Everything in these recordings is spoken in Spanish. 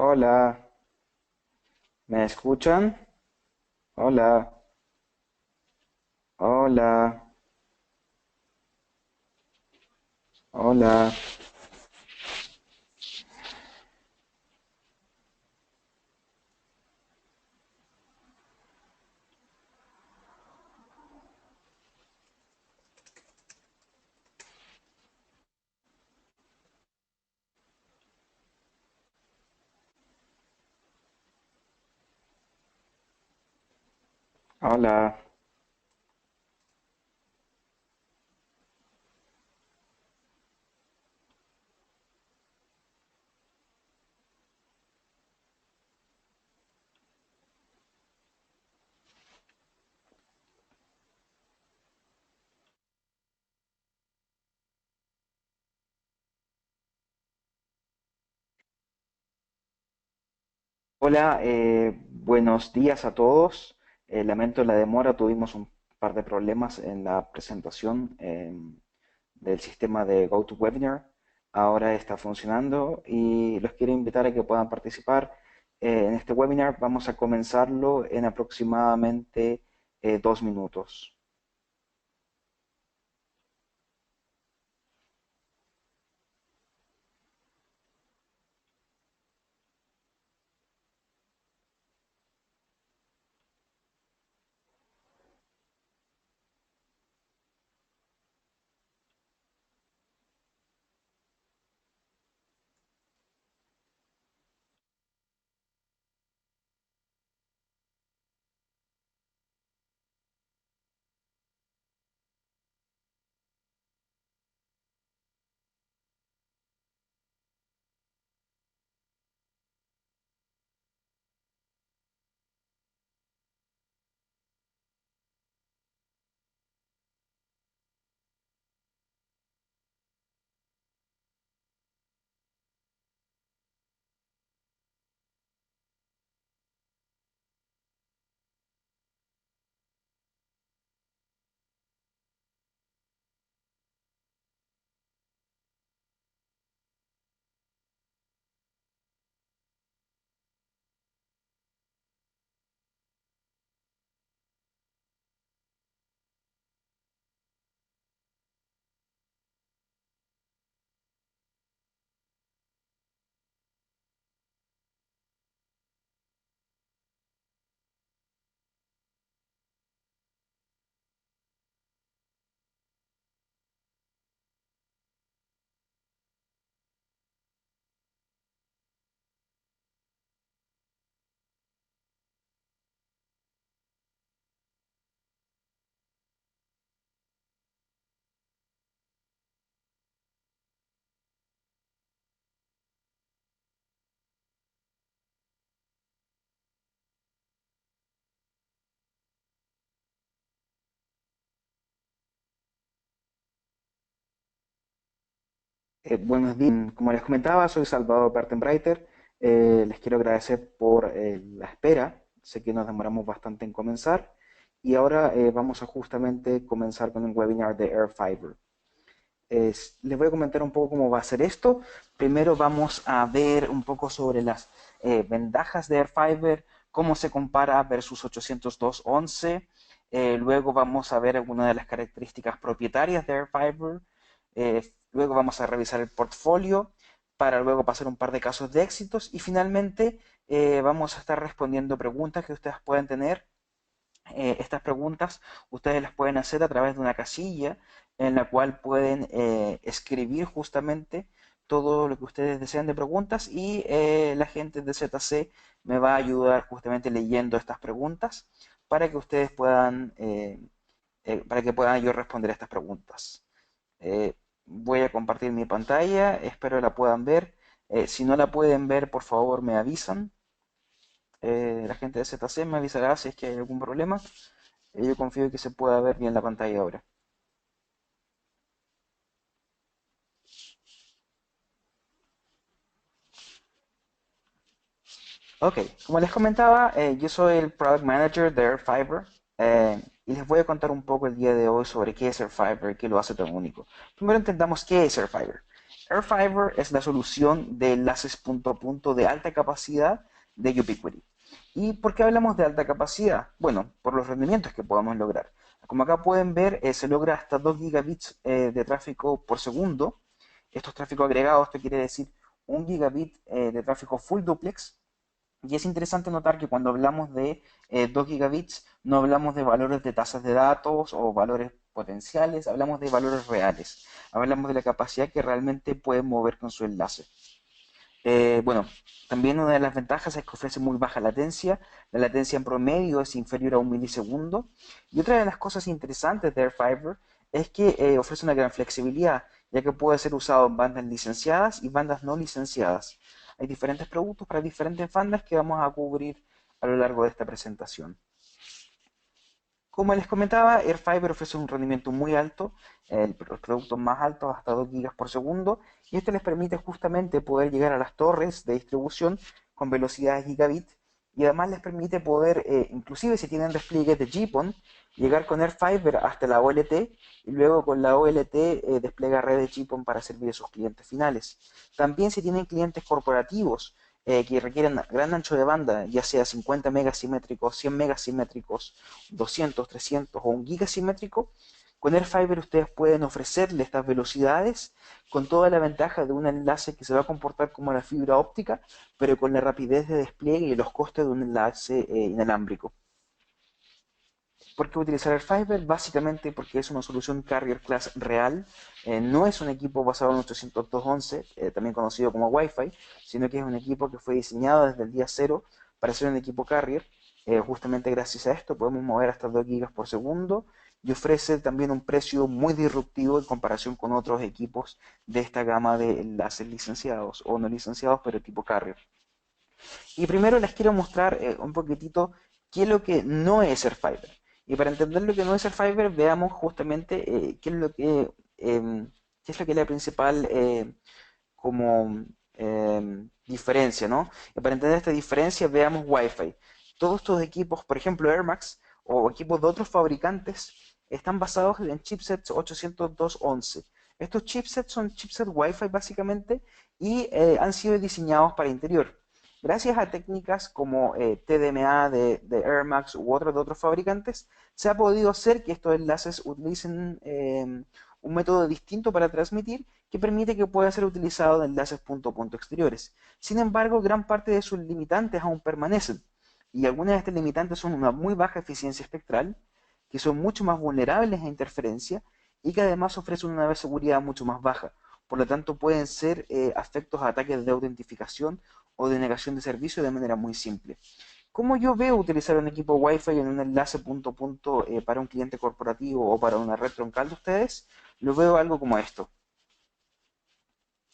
Hola, ¿me escuchan? Hola, hola, hola, hola. Hola, buenos días a todos. Lamento la demora, tuvimos un par de problemas en la presentación del sistema de GoToWebinar. Ahora está funcionando y los quiero invitar a que puedan participar en este webinar. Vamos a comenzarlo en aproximadamente 2 minutos. Buenos días. Como les comentaba, soy Salvador Bartenbreiter. Les quiero agradecer por la espera. Sé que nos demoramos bastante en comenzar. Y ahora vamos a justamente comenzar con un webinar de Airfiber. Les voy a comentar un poco cómo va a ser esto. Primero vamos a ver un poco sobre las ventajas de Airfiber, cómo se compara versus 802.11. Luego vamos a ver algunas de las características propietarias de Airfiber. Luego vamos a revisar el portfolio para luego pasar un par de casos de éxitos. Y finalmente vamos a estar respondiendo preguntas que ustedes pueden tener. Estas preguntas ustedes las pueden hacer a través de una casilla en la cual pueden escribir justamente todo lo que ustedes desean de preguntas y la gente de ZC me va a ayudar justamente leyendo estas preguntas para que ustedes puedan, para que puedan yo responder estas preguntas. Voy a compartir mi pantalla, espero la puedan ver. Si no la pueden ver, por favor me avisan. La gente de ZC me avisará si es que hay algún problema. Yo confío en que se pueda ver bien la pantalla ahora. Ok, como les comentaba, yo soy el Product Manager de Airfiber y les voy a contar un poco el día de hoy sobre qué es Airfiber y qué lo hace tan único. Primero entendamos qué es Airfiber. Airfiber es la solución de enlaces punto a punto de alta capacidad de Ubiquiti. ¿Y por qué hablamos de alta capacidad? Bueno, por los rendimientos que podemos lograr. Como acá pueden ver, se logra hasta 2 gigabits de tráfico por segundo. Esto es tráfico agregado, esto quiere decir 1 gigabit de tráfico full duplex. Y es interesante notar que cuando hablamos de 2 gigabits, no hablamos de valores de tasas de datos o valores potenciales, hablamos de valores reales. Hablamos de la capacidad que realmente pueden mover con su enlace. Bueno, también una de las ventajas es que ofrece muy baja latencia. La latencia en promedio es inferior a 1 milisegundo. Y otra de las cosas interesantes de Airfiber es que ofrece una gran flexibilidad, ya que puede ser usado en bandas licenciadas y bandas no licenciadas. Hay diferentes productos para diferentes bandas que vamos a cubrir a lo largo de esta presentación. Como les comentaba, Airfiber ofrece un rendimiento muy alto, los productos más altos hasta 2 gigas por segundo, y esto les permite justamente poder llegar a las torres de distribución con velocidades gigabit, y además les permite poder, inclusive si tienen despliegues de GPON, llegar con Airfiber hasta la OLT, y luego con la OLT desplegar redes GPON para servir a sus clientes finales. También si tienen clientes corporativos, que requieren gran ancho de banda, ya sea 50 megas simétricos, 100 megas simétricos, 200, 300 o 1 giga simétrico, con Airfiber ustedes pueden ofrecerle estas velocidades con toda la ventaja de un enlace que se va a comportar como la fibra óptica, pero con la rapidez de despliegue y los costes de un enlace inalámbrico. ¿Por qué utilizar Airfiber? Básicamente porque es una solución Carrier Class real. No es un equipo basado en 802.11, también conocido como Wi-Fi, sino que es un equipo que fue diseñado desde el día cero para ser un equipo Carrier. Justamente gracias a esto podemos mover hasta 2 gigas por segundo y ofrece también un precio muy disruptivo en comparación con otros equipos de esta gama de enlaces licenciados o no licenciados, pero tipo Carrier. Y primero les quiero mostrar un poquitito qué es lo que no es Airfiber. Y para entender lo que no es Airfiber, veamos justamente qué es lo que es la principal como diferencia, ¿no? Y para entender esta diferencia, veamos Wi-Fi. Todos estos equipos, por ejemplo Air Max o equipos de otros fabricantes, están basados en chipsets 802.11. Estos chipsets son chipsets Wi-Fi básicamente y han sido diseñados para interior. Gracias a técnicas como TDMA de Air Max u otros de otros fabricantes, se ha podido hacer que estos enlaces utilicen un método distinto para transmitir que permite que pueda ser utilizado en enlaces punto a punto exteriores. Sin embargo, gran parte de sus limitantes aún permanecen, y algunas de estas limitantes son una muy baja eficiencia espectral, que son mucho más vulnerables a interferencia y que además ofrecen una seguridad mucho más baja. Por lo tanto, pueden ser afectos a ataques de autentificación o de negación de servicio de manera muy simple. ¿Cómo yo veo utilizar un equipo Wi-Fi en un enlace punto a punto para un cliente corporativo o para una red troncal de ustedes? Lo veo algo como esto.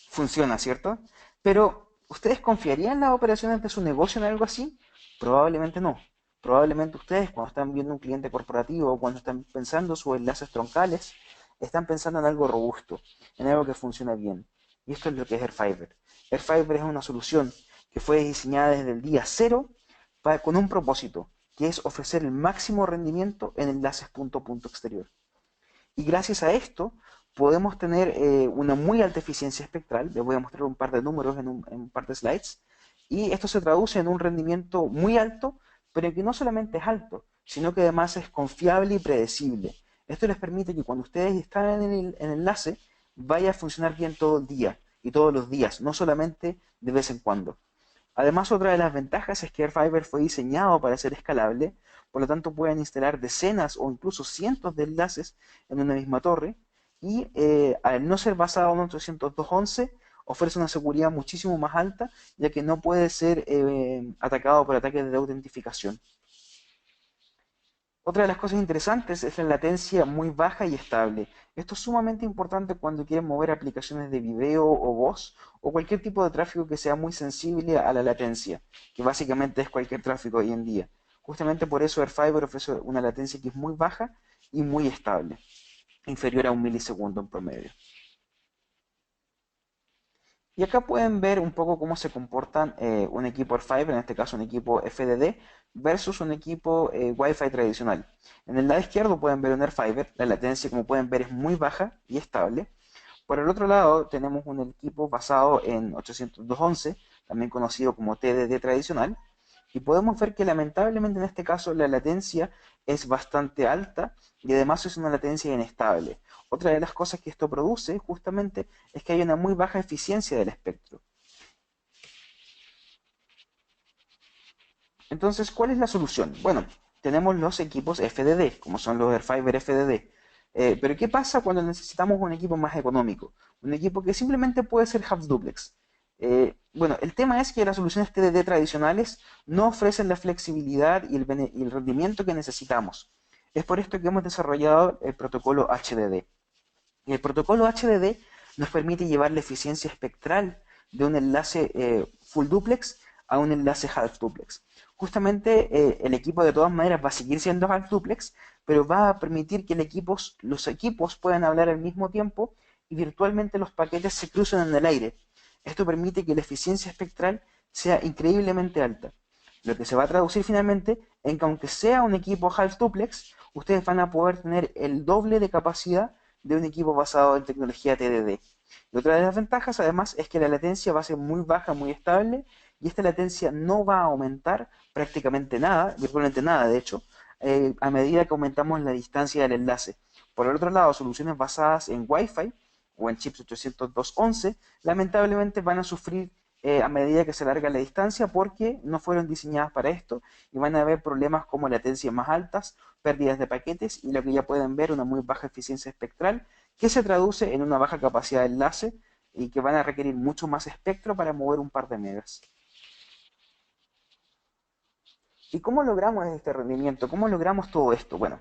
Funciona, ¿cierto? Pero, ¿ustedes confiarían en las operaciones de su negocio en algo así? Probablemente no. Probablemente ustedes, cuando están viendo un cliente corporativo o cuando están pensando sus enlaces troncales, están pensando en algo robusto, en algo que funciona bien. Y esto es lo que es Airfiber. Airfiber es una solución que fue diseñada desde el día cero con un propósito, que es ofrecer el máximo rendimiento en enlaces punto a punto exterior. Y gracias a esto podemos tener una muy alta eficiencia espectral. Les voy a mostrar un par de números en un par de slides. Y esto se traduce en un rendimiento muy alto, pero que no solamente es alto, sino que además es confiable y predecible. Esto les permite que cuando ustedes están en el enlace, vaya a funcionar bien todo el día y todos los días, no solamente de vez en cuando. Además, otra de las ventajas es que Airfiber fue diseñado para ser escalable, por lo tanto pueden instalar decenas o incluso cientos de enlaces en una misma torre y al no ser basado en 802.11 ofrece una seguridad muchísimo más alta, ya que no puede ser atacado por ataques de autentificación. Otra de las cosas interesantes es la latencia muy baja y estable. Esto es sumamente importante cuando quieren mover aplicaciones de video o voz o cualquier tipo de tráfico que sea muy sensible a la latencia, que básicamente es cualquier tráfico hoy en día. Justamente por eso Airfiber ofrece una latencia que es muy baja y muy estable, inferior a 1 milisegundo en promedio. Y acá pueden ver un poco cómo se comportan un equipo Airfiber, en este caso un equipo FDD, versus un equipo Wi-Fi tradicional. En el lado izquierdo pueden ver un Airfiber, la latencia como pueden ver es muy baja y estable. Por el otro lado, tenemos un equipo basado en 802.11, también conocido como TDD tradicional, y podemos ver que lamentablemente en este caso la latencia es bastante alta y además es una latencia inestable. Otra de las cosas que esto produce justamente es que hay una muy baja eficiencia del espectro. Entonces, ¿cuál es la solución? Bueno, tenemos los equipos FDD, como son los Airfiber FDD. Pero ¿qué pasa cuando necesitamos un equipo más económico? Un equipo que simplemente puede ser half duplex. Bueno, el tema es que las soluciones TDD tradicionales no ofrecen la flexibilidad y el rendimiento que necesitamos. Es por esto que hemos desarrollado el protocolo HDD. Y el protocolo HDD nos permite llevar la eficiencia espectral de un enlace full duplex a un enlace half duplex. Justamente el equipo de todas maneras va a seguir siendo half duplex, pero va a permitir que los equipos puedan hablar al mismo tiempo y virtualmente los paquetes se crucen en el aire. Esto permite que la eficiencia espectral sea increíblemente alta. Lo que se va a traducir finalmente en que aunque sea un equipo half duplex, ustedes van a poder tener el doble de capacidad de un equipo basado en tecnología TDD. Y otra de las ventajas, además, es que la latencia va a ser muy baja, muy estable, y esta latencia no va a aumentar prácticamente nada, virtualmente nada, de hecho, a medida que aumentamos la distancia del enlace. Por el otro lado, soluciones basadas en Wi-Fi o en chips 802.11, lamentablemente van a sufrir a medida que se alarga la distancia porque no fueron diseñadas para esto y van a haber problemas como latencias más altas, pérdidas de paquetes y lo que ya pueden ver, una muy baja eficiencia espectral que se traduce en una baja capacidad de enlace y que van a requerir mucho más espectro para mover un par de megas. ¿Y cómo logramos este rendimiento? ¿Cómo logramos todo esto? Bueno,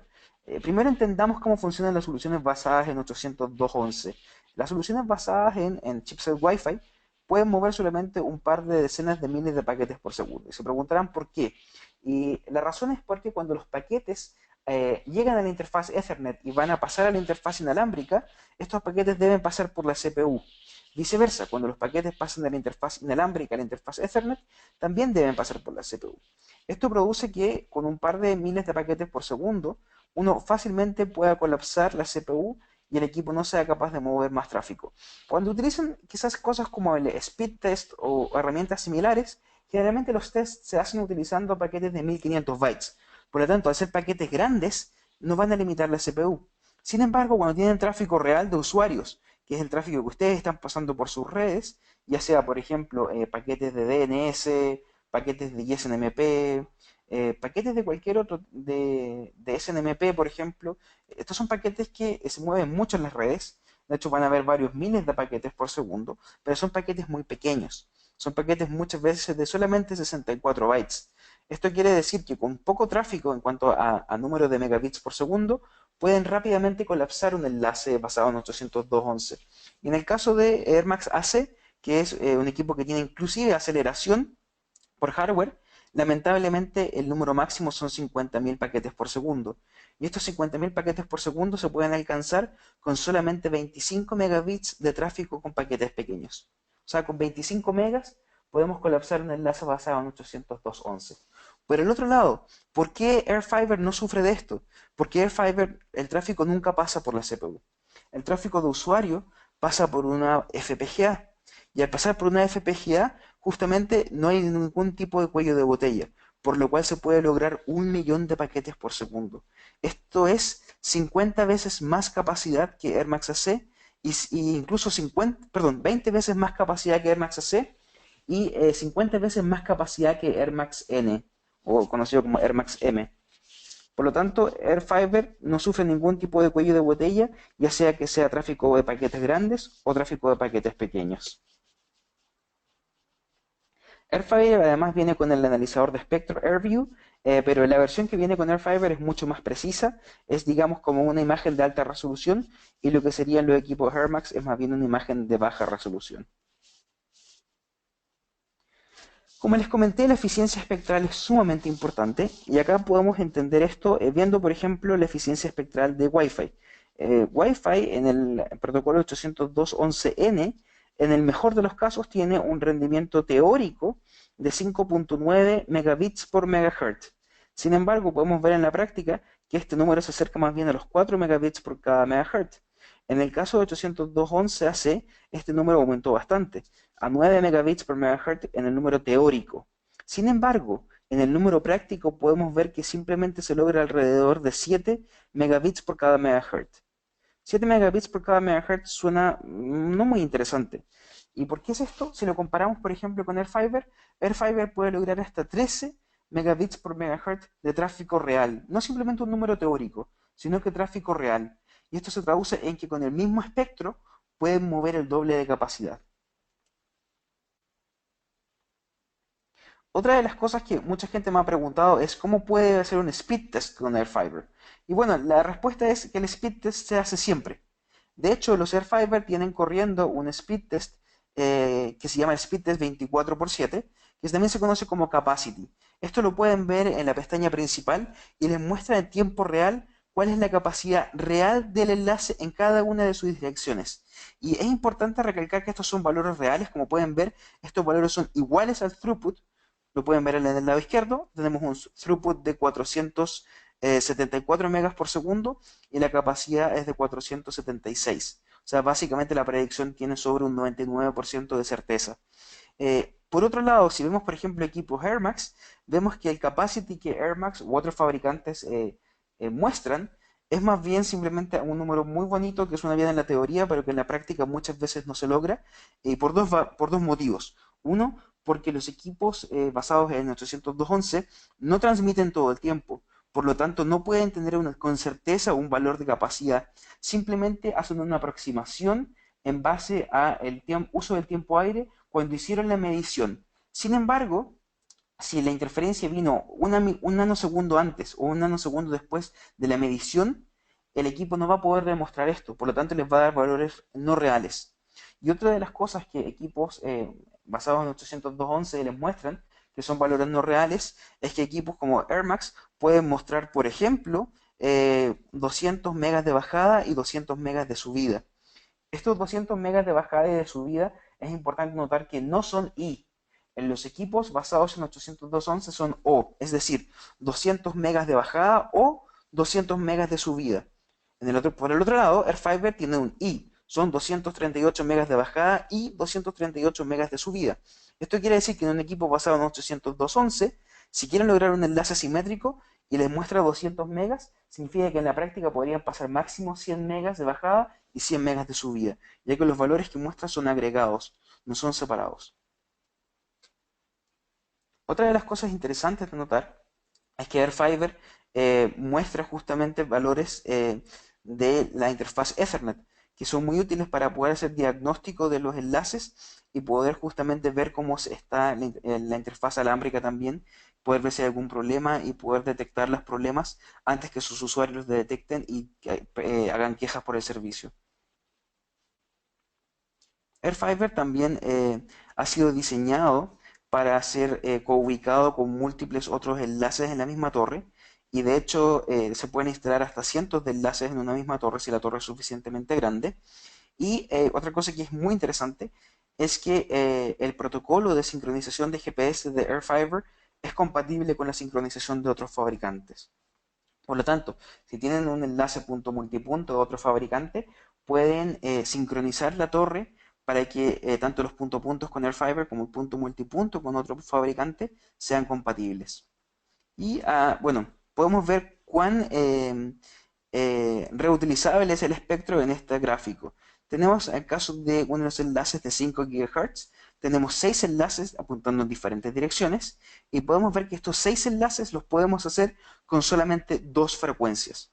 primero entendamos cómo funcionan las soluciones basadas en 802.11. Las soluciones basadas en chipset Wi-Fi pueden mover solamente un par de decenas de miles de paquetes por segundo. Y se preguntarán por qué. Y la razón es porque cuando los paquetes llegan a la interfaz Ethernet y van a pasar a la interfaz inalámbrica, estos paquetes deben pasar por la CPU. Viceversa, cuando los paquetes pasan de la interfaz inalámbrica a la interfaz Ethernet, también deben pasar por la CPU. Esto produce que con un par de miles de paquetes por segundo, uno fácilmente pueda colapsar la CPU y el equipo no sea capaz de mover más tráfico. Cuando utilizan quizás cosas como el speed test o herramientas similares, generalmente los tests se hacen utilizando paquetes de 1500 bytes. Por lo tanto, al ser paquetes grandes, no van a limitar la CPU. Sin embargo, cuando tienen tráfico real de usuarios, que es el tráfico que ustedes están pasando por sus redes, ya sea, por ejemplo, paquetes de DNS, paquetes de SNMP, paquetes de cualquier otro, de SNMP, por ejemplo. Estos son paquetes que se mueven mucho en las redes. De hecho, van a haber varios miles de paquetes por segundo, pero son paquetes muy pequeños. Son paquetes muchas veces de solamente 64 bytes. Esto quiere decir que con poco tráfico en cuanto a número de megabits por segundo, pueden rápidamente colapsar un enlace basado en 802.11. Y en el caso de Air Max AC, que es un equipo que tiene inclusive aceleración por hardware, lamentablemente el número máximo son 50.000 paquetes por segundo. Y estos 50.000 paquetes por segundo se pueden alcanzar con solamente 25 megabits de tráfico con paquetes pequeños. O sea, con 25 megas podemos colapsar un enlace basado en 802.11. Por el otro lado, ¿por qué Airfiber no sufre de esto? Porque Airfiber, el tráfico nunca pasa por la CPU. El tráfico de usuario pasa por una FPGA. Y al pasar por una FPGA, justamente no hay ningún tipo de cuello de botella, por lo cual se puede lograr 1 millón de paquetes por segundo. Esto es 50 veces más capacidad que Air Max AC y incluso 20 veces más capacidad que Air Max AC y 50 veces más capacidad que Air Max N, o conocido como Air Max M. Por lo tanto, Airfiber no sufre ningún tipo de cuello de botella, ya sea que sea tráfico de paquetes grandes o tráfico de paquetes pequeños. Airfiber además viene con el analizador de espectro AirView, pero la versión que viene con Airfiber es mucho más precisa, es digamos como una imagen de alta resolución y lo que serían los equipos AirMax es más bien una imagen de baja resolución. Como les comenté, la eficiencia espectral es sumamente importante y acá podemos entender esto viendo, por ejemplo, la eficiencia espectral de Wi-Fi. Wi-Fi en el protocolo 802.11n, en el mejor de los casos, tiene un rendimiento teórico de 5.9 megabits por megahertz. Sin embargo, podemos ver en la práctica que este número se acerca más bien a los 4 megabits por cada megahertz. En el caso de 802.11ac, este número aumentó bastante, a 9 megabits por megahertz en el número teórico. Sin embargo, en el número práctico podemos ver que simplemente se logra alrededor de 7 megabits por cada megahertz. 7 megabits por cada megahertz suena no muy interesante. ¿Y por qué es esto? Si lo comparamos, por ejemplo, con AirFiber, AirFiber puede lograr hasta 13 megabits por megahertz de tráfico real. No simplemente un número teórico, sino que tráfico real. Y esto se traduce en que con el mismo espectro pueden mover el doble de capacidad. Otra de las cosas que mucha gente me ha preguntado es cómo puede hacer un speed test con AirFiber. Y bueno, la respuesta es que el speed test se hace siempre. De hecho, los AirFiber tienen corriendo un speed test que se llama el speed test 24/7, que también se conoce como capacity. Esto lo pueden ver en la pestaña principal y les muestra en tiempo real cuál es la capacidad real del enlace en cada una de sus direcciones. Y es importante recalcar que estos son valores reales, como pueden ver, estos valores son iguales al throughput, lo pueden ver en el lado izquierdo, tenemos un throughput de 474 megas por segundo y la capacidad es de 476. O sea, básicamente la predicción tiene sobre un 99% de certeza. Por otro lado, si vemos por ejemplo equipos Air Max, vemos que el capacity que Air Max u otros fabricantes muestran es más bien simplemente un número muy bonito que suena bien en la teoría, pero que en la práctica muchas veces no se logra, por dos motivos. Uno, porque los equipos basados en 802.11 no transmiten todo el tiempo, por lo tanto no pueden tener con certeza un valor de capacidad, simplemente hacen una aproximación en base al uso del tiempo aire cuando hicieron la medición. Sin embargo, si la interferencia vino un nanosegundo antes o un nanosegundo después de la medición, el equipo no va a poder demostrar esto, por lo tanto les va a dar valores no reales. Y otra de las cosas que equipos basados en 802.11 les muestran, que son valores no reales, es que equipos como Air Max pueden mostrar, por ejemplo, 200 megas de bajada y 200 megas de subida. Estos 200 megas de bajada y de subida es importante notar que no son I. En los equipos basados en 802.11 son O, es decir, 200 megas de bajada o 200 megas de subida. Por el otro lado, AirFiber tiene un I, son 238 megas de bajada y 238 megas de subida. Esto quiere decir que en un equipo basado en 802.11, si quieren lograr un enlace simétrico y les muestra 200 megas, significa que en la práctica podrían pasar máximo 100 megas de bajada y 100 megas de subida, ya que los valores que muestra son agregados, no son separados. Otra de las cosas interesantes de notar es que AirFiber muestra justamente valores de la interfaz Ethernet, que son muy útiles para poder hacer diagnóstico de los enlaces y poder justamente ver cómo está la interfaz alámbrica también, poder ver si hay algún problema y poder detectar los problemas antes que sus usuarios los detecten y hagan quejas por el servicio. AirFiber también ha sido diseñado para ser coubicado con múltiples otros enlaces en la misma torre y de hecho se pueden instalar hasta cientos de enlaces en una misma torre si la torre es suficientemente grande. Y otra cosa que es muy interesante es que el protocolo de sincronización de GPS de AirFiber es compatible con la sincronización de otros fabricantes. Por lo tanto, si tienen un enlace punto multipunto de otro fabricante, pueden sincronizar la torre para que tanto los punto puntos con AirFiber como el punto multipunto con otro fabricante sean compatibles. Y bueno, podemos ver cuán reutilizable es el espectro en este gráfico. Tenemos el caso de unos enlaces de 5 GHz, tenemos 6 enlaces apuntando en diferentes direcciones y podemos ver que estos 6 enlaces los podemos hacer con solamente 2 frecuencias.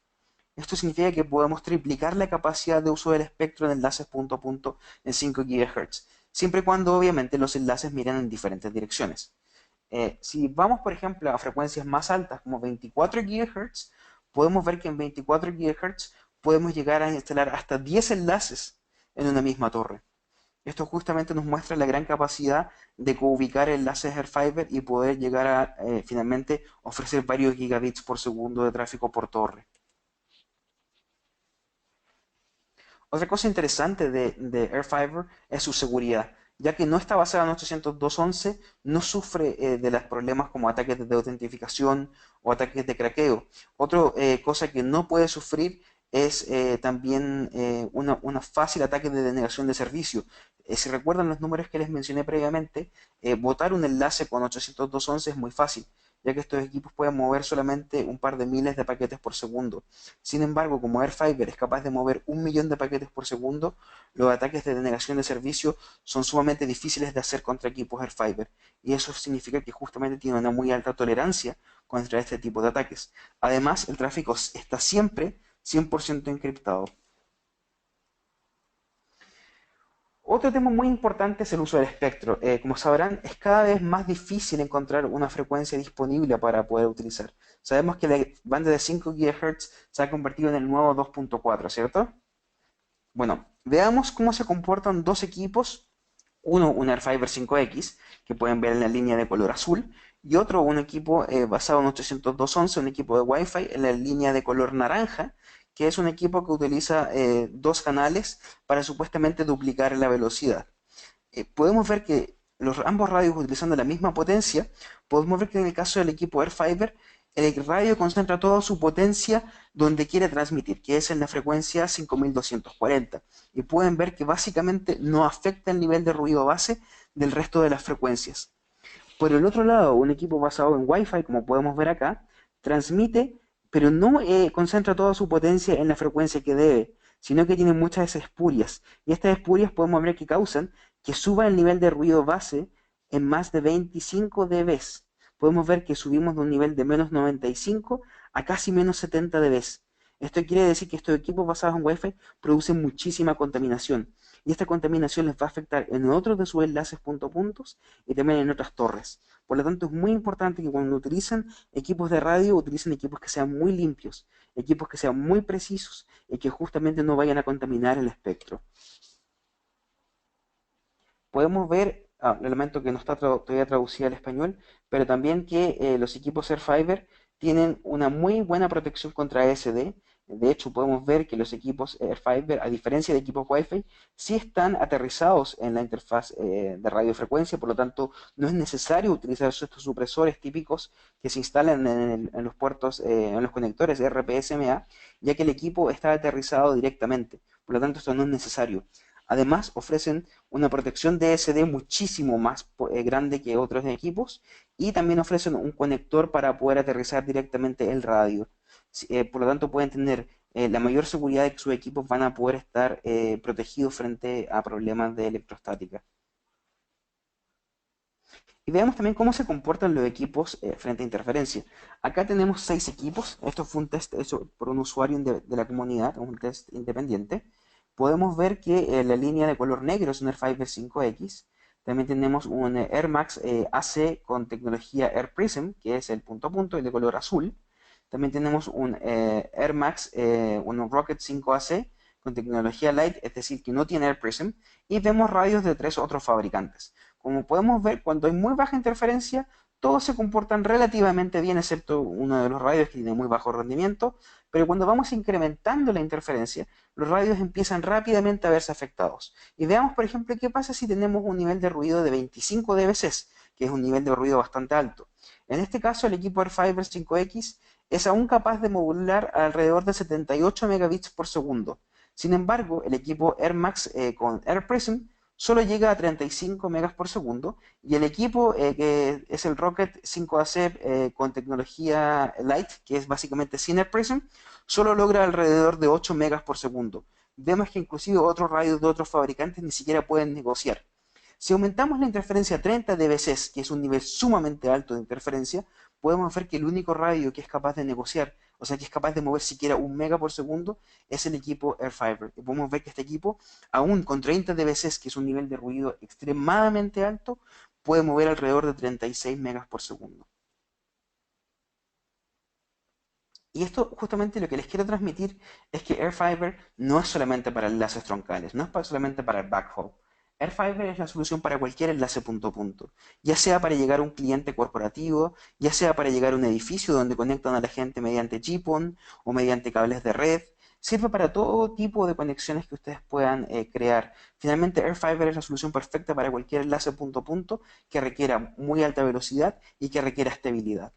Esto significa que podemos triplicar la capacidad de uso del espectro de enlaces punto a punto en 5 GHz, siempre y cuando obviamente los enlaces miren en diferentes direcciones. Si vamos, por ejemplo, a frecuencias más altas, como 24 GHz, podemos ver que en 24 GHz podemos llegar a instalar hasta 10 enlaces en una misma torre. Esto justamente nos muestra la gran capacidad de ubicar enlaces AirFiber y poder llegar a finalmente ofrecer varios gigabits por segundo de tráfico por torre. Otra cosa interesante de AirFiber es su seguridad, ya que no está basada en 802.11, no sufre de los problemas como ataques de autentificación o ataques de craqueo. Otra cosa que no puede sufrir es también una fácil ataque de denegación de servicio. Si recuerdan los números que les mencioné previamente, botar un enlace con 802.11 es muy fácil, ya que estos equipos pueden mover solamente un par de miles de paquetes por segundo. Sin embargo, como Airfiber es capaz de mover 1 millón de paquetes por segundo, los ataques de denegación de servicio son sumamente difíciles de hacer contra equipos Airfiber. Y eso significa que justamente tiene una muy alta tolerancia contra este tipo de ataques. Además, el tráfico está siempre 100% encriptado. Otro tema muy importante es el uso del espectro. Como sabrán, es cada vez más difícil encontrar una frecuencia disponible para poder utilizar. Sabemos que la banda de 5 GHz se ha convertido en el nuevo 2.4, ¿cierto? Bueno, veamos cómo se comportan dos equipos. Uno, un Airfiber 5X, que pueden ver en la línea de color azul, y otro, un equipo basado en 802.11, un equipo de Wi-Fi en la línea de color naranja, que es un equipo que utiliza dos canales para supuestamente duplicar la velocidad. Podemos ver que ambos radios utilizando la misma potencia, podemos ver que en el caso del equipo Airfiber, el radio concentra toda su potencia donde quiere transmitir, que es en la frecuencia 5240. Y pueden ver que básicamente no afecta el nivel de ruido base del resto de las frecuencias. Por el otro lado, un equipo basado en Wi-Fi, como podemos ver acá, transmite, pero no concentra toda su potencia en la frecuencia que debe, sino que tiene muchas espurias. Y estas espurias podemos ver que causan que suba el nivel de ruido base en más de 25 dB. Podemos ver que subimos de un nivel de menos 95 a casi menos 70 dB. Esto quiere decir que estos equipos basados en Wi-Fi producen muchísima contaminación. Y esta contaminación les va a afectar en otros de sus enlaces punto a puntos y también en otras torres. Por lo tanto, es muy importante que cuando utilicen equipos de radio, utilicen equipos que sean muy limpios, equipos que sean muy precisos y que justamente no vayan a contaminar el espectro. Podemos ver, el elemento que no está todavía traducido al español, pero también que los equipos Airfiber tienen una muy buena protección contra ESD. De hecho, podemos ver que los equipos Airfiber, a diferencia de equipos Wi-Fi, sí están aterrizados en la interfaz de radiofrecuencia, por lo tanto, no es necesario utilizar estos supresores típicos que se instalan en los puertos, en los conectores RPSMA, ya que el equipo está aterrizado directamente. Por lo tanto, esto no es necesario. Además, ofrecen una protección DSD muchísimo más grande que otros equipos y también ofrecen un conector para poder aterrizar directamente el radio. Por lo tanto, pueden tener la mayor seguridad de que sus equipos van a poder estar protegidos frente a problemas de electrostática. Y veamos también cómo se comportan los equipos frente a interferencia. Acá tenemos 6 equipos. Esto fue un test hecho por un usuario de la comunidad, un test independiente. Podemos ver que la línea de color negro es un Airfiber 5X. También tenemos un Air Max AC con tecnología Air Prism, que es el punto a punto, el de color azul. También tenemos un Air Max, un Rocket 5AC con tecnología Light, es decir, que no tiene Air Prism. Y vemos radios de 3 otros fabricantes. Como podemos ver, cuando hay muy baja interferencia, todos se comportan relativamente bien, excepto uno de los radios que tiene muy bajo rendimiento, pero cuando vamos incrementando la interferencia, los radios empiezan rápidamente a verse afectados. Y veamos, por ejemplo, qué pasa si tenemos un nivel de ruido de 25 dB, que es un nivel de ruido bastante alto. En este caso, el equipo Airfiber 5X es aún capaz de modular alrededor de 78 megabits por segundo. Sin embargo, el equipo Air Max con Air Prism solo llega a 35 megas por segundo y el equipo que es el Rocket 5AC con tecnología Light, que es básicamente sin Air Prism, solo logra alrededor de 8 megas por segundo. Vemos que inclusive otros radios de otros fabricantes ni siquiera pueden negociar. Si aumentamos la interferencia a 30 dBc, que es un nivel sumamente alto de interferencia, podemos ver que el único radio que es capaz de negociar, o sea, que es capaz de mover siquiera 1 mega por segundo, es el equipo Airfiber. Y podemos ver que este equipo, aún con 30 dBc, que es un nivel de ruido extremadamente alto, puede mover alrededor de 36 megas por segundo. Y esto justamente lo que les quiero transmitir es que Airfiber no es solamente para enlaces troncales, no es solamente para el backhaul. Airfiber es la solución para cualquier enlace punto a punto, ya sea para llegar a un cliente corporativo, ya sea para llegar a un edificio donde conectan a la gente mediante GPON o mediante cables de red. Sirve para todo tipo de conexiones que ustedes puedan crear. Finalmente, Airfiber es la solución perfecta para cualquier enlace punto a punto que requiera muy alta velocidad y que requiera estabilidad.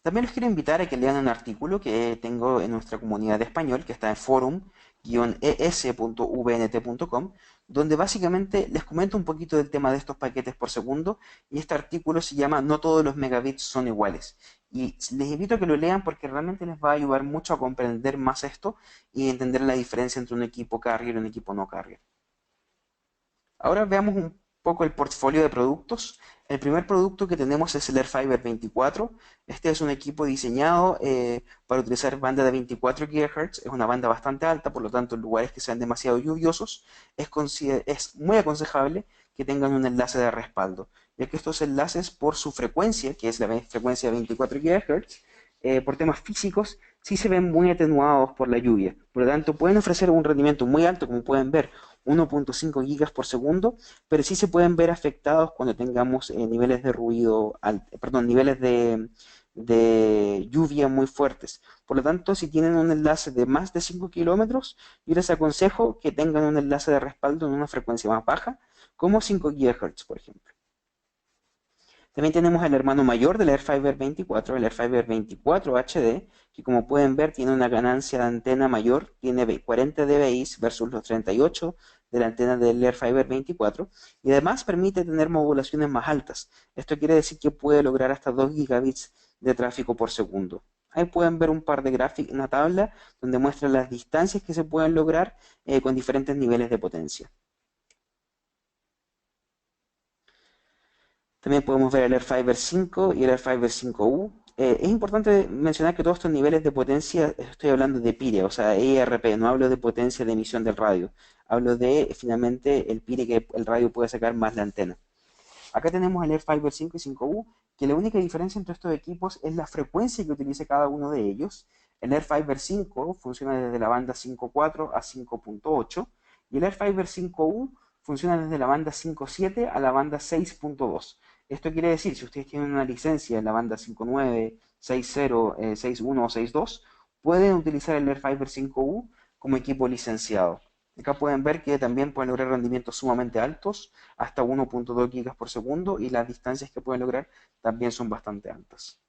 También los quiero invitar a que lean un artículo que tengo en nuestra comunidad de español, que está en forum-es.vnt.com, donde básicamente les comento un poquito del tema de estos paquetes por segundo, y este artículo se llama No todos los megabits son iguales. Y les invito a que lo lean porque realmente les va a ayudar mucho a comprender más esto y entender la diferencia entre un equipo carrier y un equipo no carrier. Ahora veamos un poco el portfolio de productos. El primer producto que tenemos es el AirFiber 24. Este es un equipo diseñado para utilizar banda de 24 GHz. Es una banda bastante alta, por lo tanto en lugares que sean demasiado lluviosos es muy aconsejable que tengan un enlace de respaldo, ya que estos enlaces por su frecuencia, que es la frecuencia de 24 GHz, por temas físicos, sí se ven muy atenuados por la lluvia. Por lo tanto, pueden ofrecer un rendimiento muy alto, como pueden ver, 1.5 gigas por segundo, pero sí se pueden ver afectados cuando tengamos niveles de ruido, perdón, niveles de lluvia muy fuertes. Por lo tanto, si tienen un enlace de más de 5 kilómetros, yo les aconsejo que tengan un enlace de respaldo en una frecuencia más baja, como 5 GHz, por ejemplo. También tenemos el hermano mayor del AirFiber 24, el AirFiber 24 HD, que como pueden ver tiene una ganancia de antena mayor, tiene 40 dBi versus los 38 de la antena del AirFiber 24, y además permite tener modulaciones más altas. Esto quiere decir que puede lograr hasta 2 gigabits de tráfico por segundo. Ahí pueden ver un par de gráficos, una tabla donde muestra las distancias que se pueden lograr con diferentes niveles de potencia. También podemos ver el AirFiber 5 y el AirFiber 5U. Es importante mencionar que todos estos niveles de potencia, estoy hablando de PIRE, o sea, ERP, no hablo de potencia de emisión del radio. Hablo de finalmente el PIRE que el radio puede sacar más la antena. Acá tenemos el AirFiber 5 y 5U, que la única diferencia entre estos equipos es la frecuencia que utilice cada uno de ellos. El AirFiber 5 funciona desde la banda 5.4 a 5.8 y el AirFiber 5U funciona desde la banda 5.7 a la banda 6.2. Esto quiere decir, si ustedes tienen una licencia en la banda 5.9, 6.0, 6.1 o 6.2, pueden utilizar el AirFiber 5U como equipo licenciado. Acá pueden ver que también pueden lograr rendimientos sumamente altos, hasta 1.2 gigas por segundo, y las distancias que pueden lograr también son bastante altas.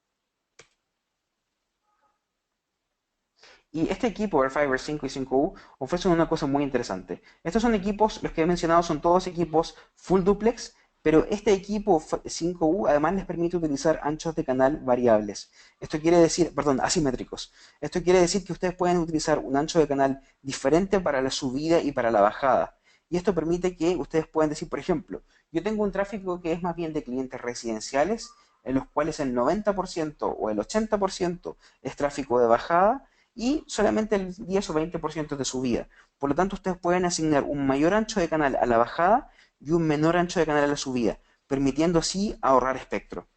Y este equipo, AirFiber 5 y 5U, ofrecen una cosa muy interesante. Estos son equipos, los que he mencionado son todos equipos full duplex, pero este equipo 5U además les permite utilizar anchos de canal variables. Esto quiere decir, perdón, asimétricos. Esto quiere decir que ustedes pueden utilizar un ancho de canal diferente para la subida y para la bajada. Y esto permite que ustedes puedan decir, por ejemplo, yo tengo un tráfico que es más bien de clientes residenciales, en los cuales el 90% o el 80% es tráfico de bajada, y solamente el 10 o 20% de subida. Por lo tanto, ustedes pueden asignar un mayor ancho de canal a la bajada y un menor ancho de canal a la subida, permitiendo así ahorrar espectro.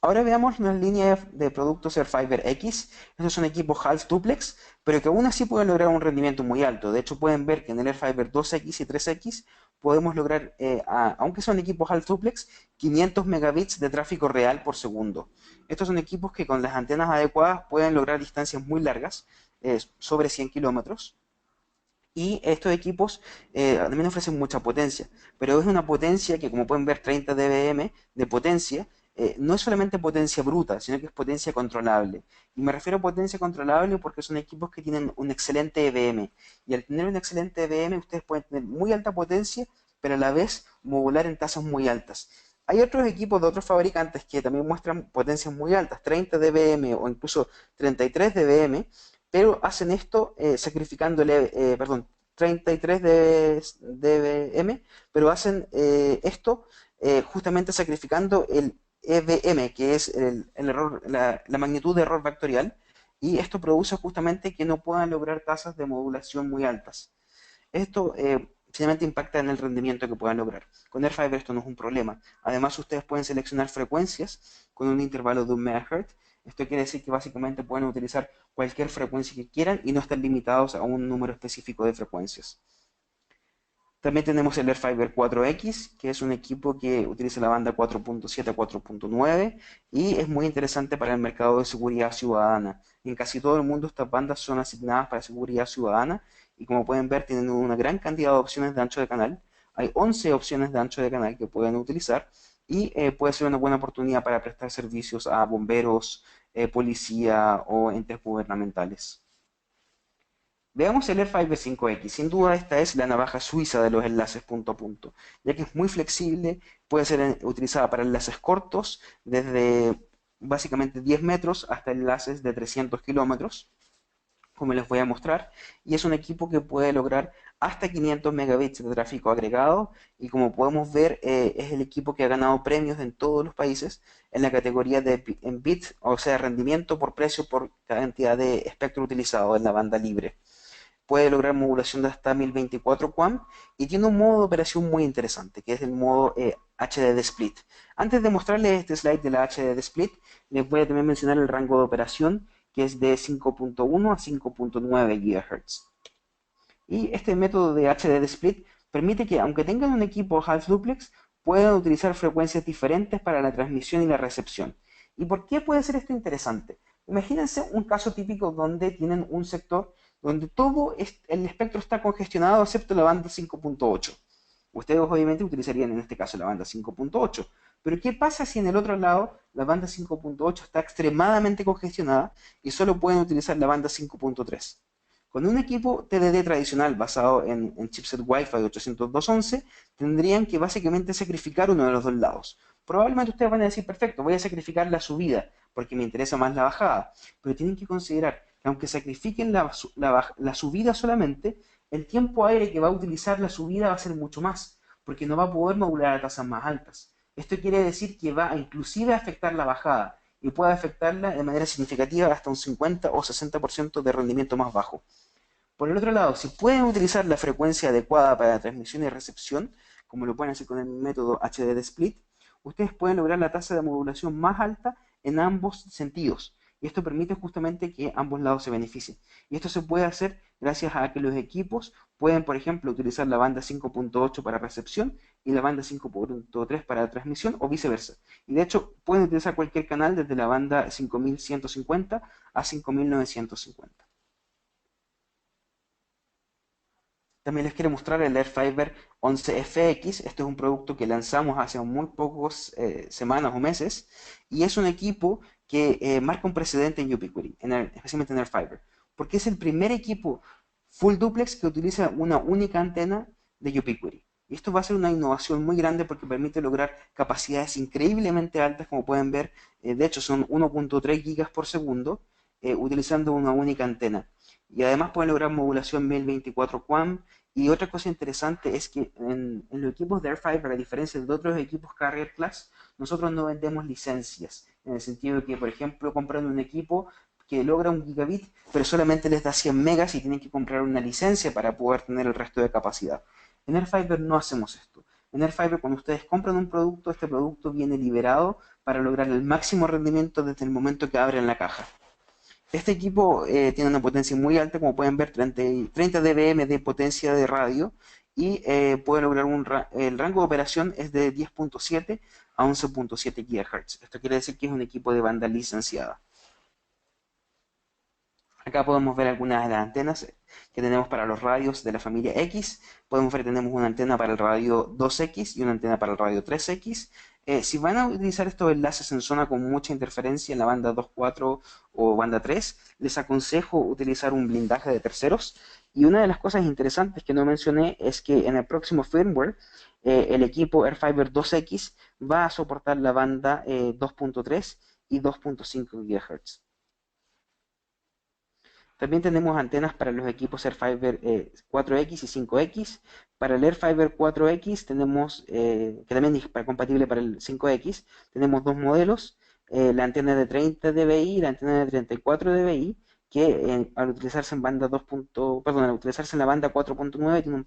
Ahora veamos la línea de productos AirFiber X. Estos son equipos half duplex, pero que aún así pueden lograr un rendimiento muy alto. De hecho, pueden ver que en el AirFiber 2X y 3X podemos lograr, aunque son equipos half duplex, 500 megabits de tráfico real por segundo. Estos son equipos que con las antenas adecuadas pueden lograr distancias muy largas, sobre 100 kilómetros. Y estos equipos también ofrecen mucha potencia, pero es una potencia que, como pueden ver, 30 dBm de potencia, no es solamente potencia bruta, sino que es potencia controlable. Y me refiero a potencia controlable porque son equipos que tienen un excelente EBM. Y al tener un excelente EBM, ustedes pueden tener muy alta potencia, pero a la vez modular en tasas muy altas. Hay otros equipos de otros fabricantes que también muestran potencias muy altas, 30 dBm o incluso 33 dBm, pero hacen esto sacrificándole, perdón, 33 dBm, pero hacen esto justamente sacrificando el EVM, que es el error, la magnitud de error vectorial, y esto produce justamente que no puedan lograr tasas de modulación muy altas. Esto finalmente impacta en el rendimiento que puedan lograr. Con AirFiber esto no es un problema. Además, ustedes pueden seleccionar frecuencias con un intervalo de 1 MHz. Esto quiere decir que básicamente pueden utilizar cualquier frecuencia que quieran y no están limitados a un número específico de frecuencias. También tenemos el AirFiber 4X, que es un equipo que utiliza la banda 4.7 a 4.9 y es muy interesante para el mercado de seguridad ciudadana. En casi todo el mundo estas bandas son asignadas para seguridad ciudadana y, como pueden ver, tienen una gran cantidad de opciones de ancho de canal. Hay 11 opciones de ancho de canal que pueden utilizar y puede ser una buena oportunidad para prestar servicios a bomberos, policía o entes gubernamentales. Veamos el Airfiber 5X. Sin duda esta es la navaja suiza de los enlaces punto a punto, ya que es muy flexible, puede ser utilizada para enlaces cortos, desde básicamente 10 metros hasta enlaces de 300 kilómetros, como les voy a mostrar, y es un equipo que puede lograr hasta 500 megabits de tráfico agregado, y como podemos ver, es el equipo que ha ganado premios en todos los países en la categoría de en bits, o sea, rendimiento por precio por cantidad de espectro utilizado en la banda libre. Puede lograr modulación de hasta 1024 QAM y tiene un modo de operación muy interesante, que es el modo HDD Split. Antes de mostrarles este slide de la HDD Split, les voy a también mencionar el rango de operación, que es de 5.1 a 5.9 GHz. Y este método de HDD Split permite que, aunque tengan un equipo half duplex, puedan utilizar frecuencias diferentes para la transmisión y la recepción. ¿Y por qué puede ser esto interesante? Imagínense un caso típico donde tienen un sector donde todo el espectro está congestionado excepto la banda 5.8. Ustedes obviamente utilizarían en este caso la banda 5.8. Pero ¿qué pasa si en el otro lado la banda 5.8 está extremadamente congestionada y solo pueden utilizar la banda 5.3? Con un equipo TDD tradicional basado en chipset Wi-Fi 802.11, tendrían que básicamente sacrificar uno de los dos lados. Probablemente ustedes van a decir, perfecto, voy a sacrificar la subida porque me interesa más la bajada, pero tienen que considerar que aunque sacrifiquen la subida solamente, el tiempo aire que va a utilizar la subida va a ser mucho más, porque no va a poder modular a tasas más altas. Esto quiere decir que va a inclusive afectar la bajada y puede afectarla de manera significativa hasta un 50 o 60% de rendimiento más bajo. Por el otro lado, si pueden utilizar la frecuencia adecuada para transmisión y recepción, como lo pueden hacer con el método HDD Split, ustedes pueden lograr la tasa de modulación más alta en ambos sentidos. Y esto permite justamente que ambos lados se beneficien. Y esto se puede hacer gracias a que los equipos pueden, por ejemplo, utilizar la banda 5.8 para recepción y la banda 5.3 para transmisión o viceversa. Y de hecho, pueden utilizar cualquier canal desde la banda 5150 a 5950. También les quiero mostrar el Airfiber 11FX. Este es un producto que lanzamos hace muy pocas semanas o meses y es un equipo que marca un precedente en Ubiquiti, especialmente en Airfiber, porque es el primer equipo full duplex que utiliza una única antena de Ubiquiti. Y esto va a ser una innovación muy grande porque permite lograr capacidades increíblemente altas, como pueden ver, de hecho son 1.3 gigas por segundo utilizando una única antena. Y además pueden lograr modulación 1024 QAM. Y otra cosa interesante es que en los equipos de Airfiber, a diferencia de otros equipos Carrier Class, nosotros no vendemos licencias. En el sentido de que, por ejemplo, compran un equipo que logra un gigabit, pero solamente les da 100 megas y tienen que comprar una licencia para poder tener el resto de capacidad. En Airfiber no hacemos esto. En Airfiber, cuando ustedes compran un producto, este producto viene liberado para lograr el máximo rendimiento desde el momento que abren la caja. Este equipo tiene una potencia muy alta, como pueden ver, 30 dBm de potencia de radio y puede lograr el rango de operación es de 10.7 a 11.7 GHz. Esto quiere decir que es un equipo de banda licenciada. Acá podemos ver algunas de las antenas que tenemos para los radios de la familia X. Podemos ver que tenemos una antena para el radio 2X y una antena para el radio 3X. Si van a utilizar estos enlaces en zona con mucha interferencia en la banda 2.4 o banda 3, les aconsejo utilizar un blindaje de terceros. Y una de las cosas interesantes que no mencioné es que en el próximo firmware, el equipo Airfiber 2X va a soportar la banda 2.3 y 2.5 GHz. También tenemos antenas para los equipos Airfiber 4X y 5X. Para el Airfiber 4X tenemos, que también es compatible para el 5X, tenemos dos modelos, la antena de 30 dBi y la antena de 34 dBi, que al utilizarse en banda 2. Perdón, al utilizarse en la banda 4.9 tiene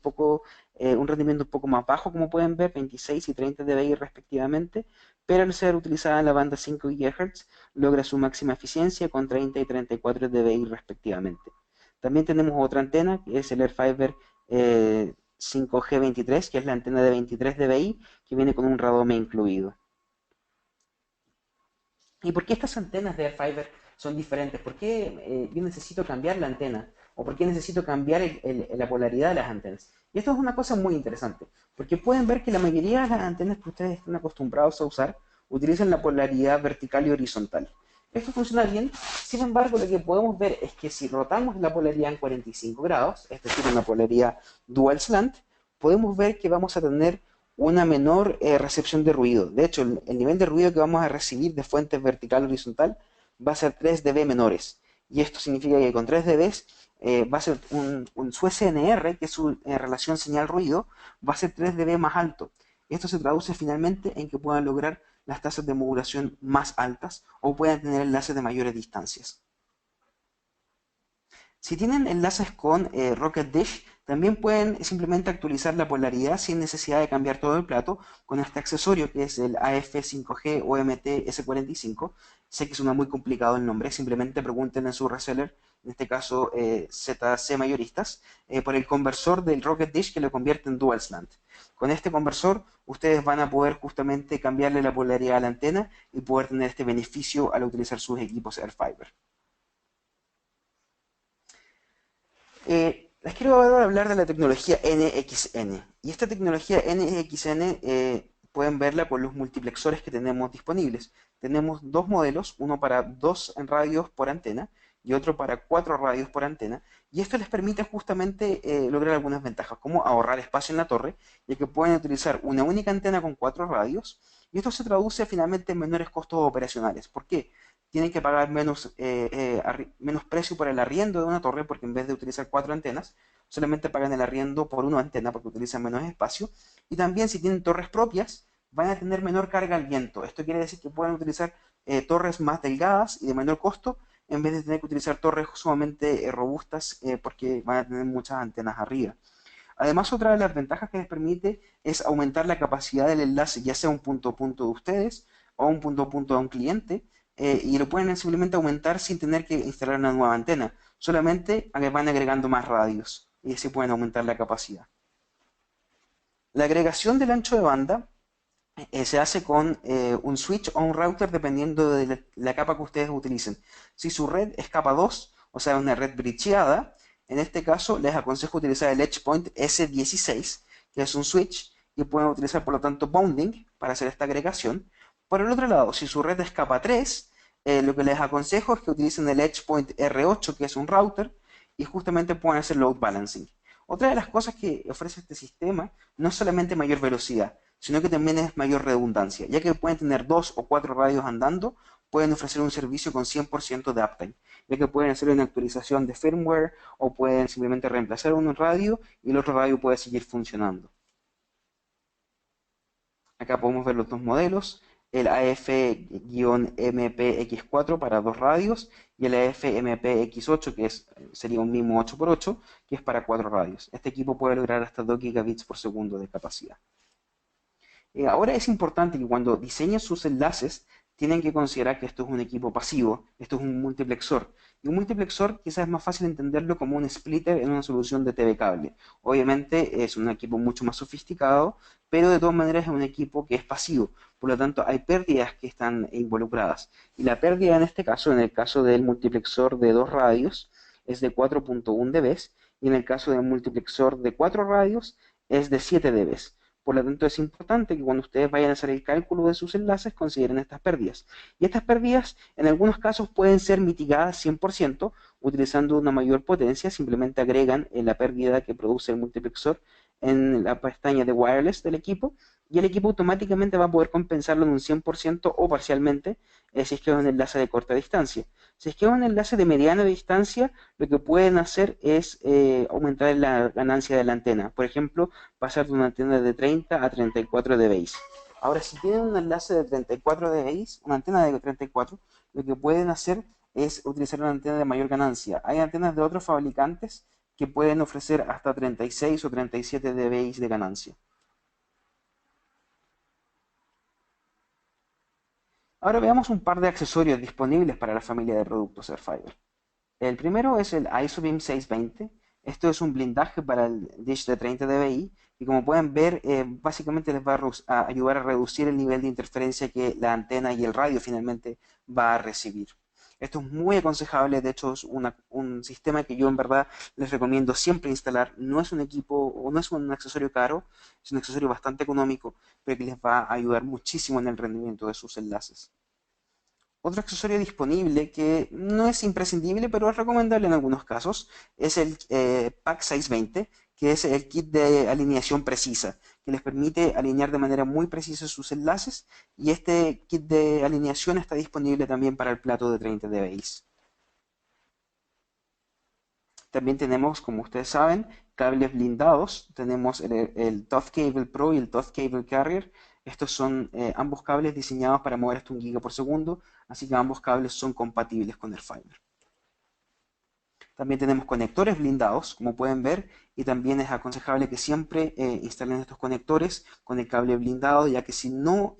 un rendimiento un poco más bajo, como pueden ver, 26 y 30 dBi respectivamente, pero al ser utilizada en la banda 5 GHz logra su máxima eficiencia con 30 y 34 dBi respectivamente. También tenemos otra antena que es el Airfiber 5G23, que es la antena de 23 dBi que viene con un radome incluido. ¿Y por qué estas antenas de Airfiber son diferentes? ¿Por qué yo necesito cambiar la antena? o por qué necesito cambiar la polaridad de las antenas. Y esto es una cosa muy interesante, porque pueden ver que la mayoría de las antenas que ustedes están acostumbrados a usar utilizan la polaridad vertical y horizontal. Esto funciona bien, sin embargo, lo que podemos ver es que si rotamos la polaridad en 45 grados, es decir, una polaridad dual slant, podemos ver que vamos a tener una menor recepción de ruido. De hecho, el nivel de ruido que vamos a recibir de fuentes vertical y horizontal va a ser 3 dB menores. Y esto significa que con 3 dB va a ser su SNR, que es su relación señal-ruido, va a ser 3 dB más alto. Esto se traduce finalmente en que puedan lograr las tasas de modulación más altas o puedan tener enlaces de mayores distancias. Si tienen enlaces con Rocket Dish, también pueden simplemente actualizar la polaridad sin necesidad de cambiar todo el plato con este accesorio que es el AF5G OMT S45. Sé que suena muy complicado el nombre, simplemente pregunten en su reseller, en este caso ZC Mayoristas, por el conversor del Rocket Dish que lo convierte en Dual Slant. Con este conversor ustedes van a poder justamente cambiarle la polaridad a la antena y poder tener este beneficio al utilizar sus equipos AirFiber. Les quiero ahora hablar de la tecnología NXN. Y esta tecnología NXN pueden verla con los multiplexores que tenemos disponibles. Tenemos dos modelos, uno para 2 radios por antena y otro para 4 radios por antena. Y esto les permite justamente lograr algunas ventajas, como ahorrar espacio en la torre, ya que pueden utilizar una única antena con 4 radios. Y esto se traduce finalmente en menores costos operacionales. ¿Por qué? Tienen que pagar menos precio por el arriendo de una torre porque en vez de utilizar 4 antenas, solamente pagan el arriendo por una antena porque utilizan menos espacio. Y también si tienen torres propias, van a tener menor carga al viento. Esto quiere decir que pueden utilizar torres más delgadas y de menor costo en vez de tener que utilizar torres sumamente robustas porque van a tener muchas antenas arriba. Además, otra de las ventajas que les permite es aumentar la capacidad del enlace, ya sea un punto a punto de ustedes o un punto a punto de un cliente, y lo pueden simplemente aumentar sin tener que instalar una nueva antena, solamente van agregando más radios y así pueden aumentar la capacidad. La agregación del ancho de banda se hace con un switch o un router dependiendo de la capa que ustedes utilicen. Si su red es capa 2, o sea, una red bridgeada, en este caso les aconsejo utilizar el EdgePoint S16, que es un switch, y pueden utilizar por lo tanto bounding para hacer esta agregación. Por el otro lado, si su red es capa 3, lo que les aconsejo es que utilicen el EdgePoint R8, que es un router, y justamente pueden hacer load balancing. Otra de las cosas que ofrece este sistema no es solamente mayor velocidad, sino que también es mayor redundancia, ya que pueden tener 2 o 4 radios andando, pueden ofrecer un servicio con 100% de uptime, ya que pueden hacer una actualización de firmware o pueden simplemente reemplazar un radio y el otro radio puede seguir funcionando. Acá podemos ver los dos modelos, el AF-MPX4 para 2 radios y el AF-MPX8 que sería un mismo 8x8 que es para 4 radios. Este equipo puede lograr hasta 2 gigabits por segundo de capacidad. Ahora es importante que cuando diseñen sus enlaces, tienen que considerar que esto es un equipo pasivo, esto es un multiplexor. Y un multiplexor quizás es más fácil entenderlo como un splitter en una solución de TV cable. Obviamente es un equipo mucho más sofisticado, pero de todas maneras es un equipo que es pasivo. Por lo tanto, hay pérdidas que están involucradas. Y la pérdida en este caso, en el caso del multiplexor de 2 radios, es de 4.1 dB y en el caso del multiplexor de 4 radios es de 7 dB. Por lo tanto, es importante que cuando ustedes vayan a hacer el cálculo de sus enlaces consideren estas pérdidas. Y estas pérdidas en algunos casos pueden ser mitigadas 100% utilizando una mayor potencia. Simplemente agregan la pérdida que produce el multiplexor en la pestaña de wireless del equipo y el equipo automáticamente va a poder compensarlo en un 100% o parcialmente si es que es un enlace de corta distancia. Si es que es un enlace de mediana distancia, lo que pueden hacer es aumentar la ganancia de la antena. Por ejemplo, pasar de una antena de 30 a 34 dB. Ahora, si tienen un enlace de 34 dB, una antena de 34, lo que pueden hacer es utilizar una antena de mayor ganancia. Hay antenas de otros fabricantes que pueden ofrecer hasta 36 o 37 dB de ganancia. Ahora veamos un par de accesorios disponibles para la familia de productos Airfiber. El primero es el ISOBEAM 620. Esto es un blindaje para el dish de 30 dBi y como pueden ver, básicamente les va a ayudar a reducir el nivel de interferencia que la antena y el radio finalmente va a recibir. Esto es muy aconsejable, de hecho es un sistema que yo en verdad les recomiendo siempre instalar. No es un equipo o no es un accesorio caro, es un accesorio bastante económico, pero que les va a ayudar muchísimo en el rendimiento de sus enlaces. Otro accesorio disponible que no es imprescindible, pero es recomendable en algunos casos, es el Pack 620, que es el kit de alineación precisa, que les permite alinear de manera muy precisa sus enlaces, y este kit de alineación está disponible también para el plato de 30 dBi. También tenemos, como ustedes saben, cables blindados. Tenemos el Tough Cable Pro y el Tough Cable Carrier. Estos son ambos cables diseñados para mover hasta 1 GB por segundo, así que ambos cables son compatibles con Airfiber. También tenemos conectores blindados, como pueden ver, y también es aconsejable que siempre instalen estos conectores con el cable blindado, ya que si no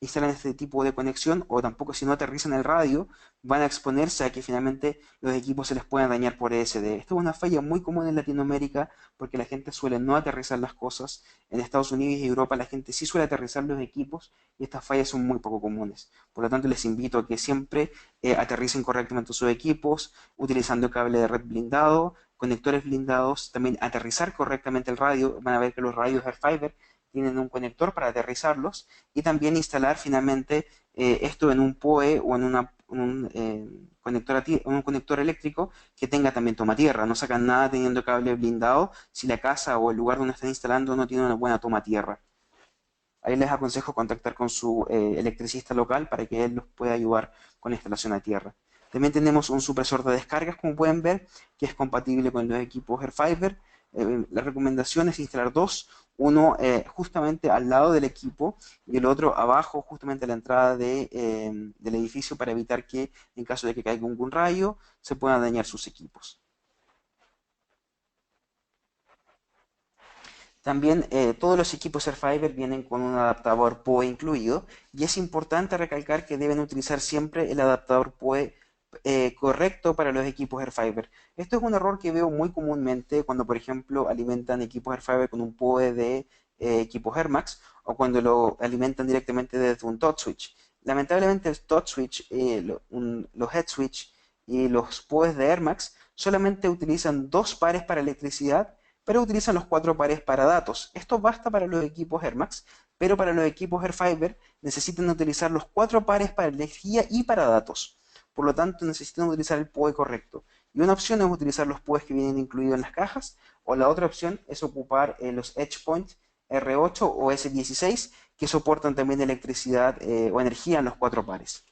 instalan este tipo de conexión o tampoco si no aterrizan el radio, van a exponerse a que finalmente los equipos se les puedan dañar por ESD. Esto es una falla muy común en Latinoamérica porque la gente suele no aterrizar las cosas. En Estados Unidos y Europa la gente sí suele aterrizar los equipos y estas fallas son muy poco comunes. Por lo tanto, les invito a que siempre aterricen correctamente sus equipos, utilizando cable de red blindado, conectores blindados, también aterrizar correctamente el radio. Van a ver que los radios Airfiber tienen un conector para aterrizarlos y también instalar finalmente esto en un PoE o en un conector eléctrico que tenga también toma tierra. No sacan nada teniendo cable blindado si la casa o el lugar donde están instalando no tiene una buena toma tierra. Ahí les aconsejo contactar con su electricista local para que él los pueda ayudar con la instalación a tierra. También tenemos un supresor de descargas, como pueden ver, que es compatible con los equipos Airfiber. La recomendación es instalar dos, uno justamente al lado del equipo y el otro abajo, justamente a la entrada del edificio, para evitar que en caso de que caiga algún rayo se puedan dañar sus equipos. También todos los equipos Airfiber vienen con un adaptador PoE incluido y es importante recalcar que deben utilizar siempre el adaptador PoE correcto para los equipos Airfiber. Esto es un error que veo muy comúnmente cuando, por ejemplo, alimentan equipos Airfiber con un PoE de equipos Airmax o cuando lo alimentan directamente desde un touch switch. Lamentablemente el touch switch, los head switch y los PoEs de Airmax solamente utilizan dos pares para electricidad, pero utilizan los cuatro pares para datos. Esto basta para los equipos Airmax, pero para los equipos Airfiber necesitan utilizar los cuatro pares para energía y para datos. Por lo tanto, necesitan utilizar el PoE correcto. Y una opción es utilizar los PoEs que vienen incluidos en las cajas, o la otra opción es ocupar los EdgePoint R8 o S16, que soportan también electricidad o energía en los cuatro pares.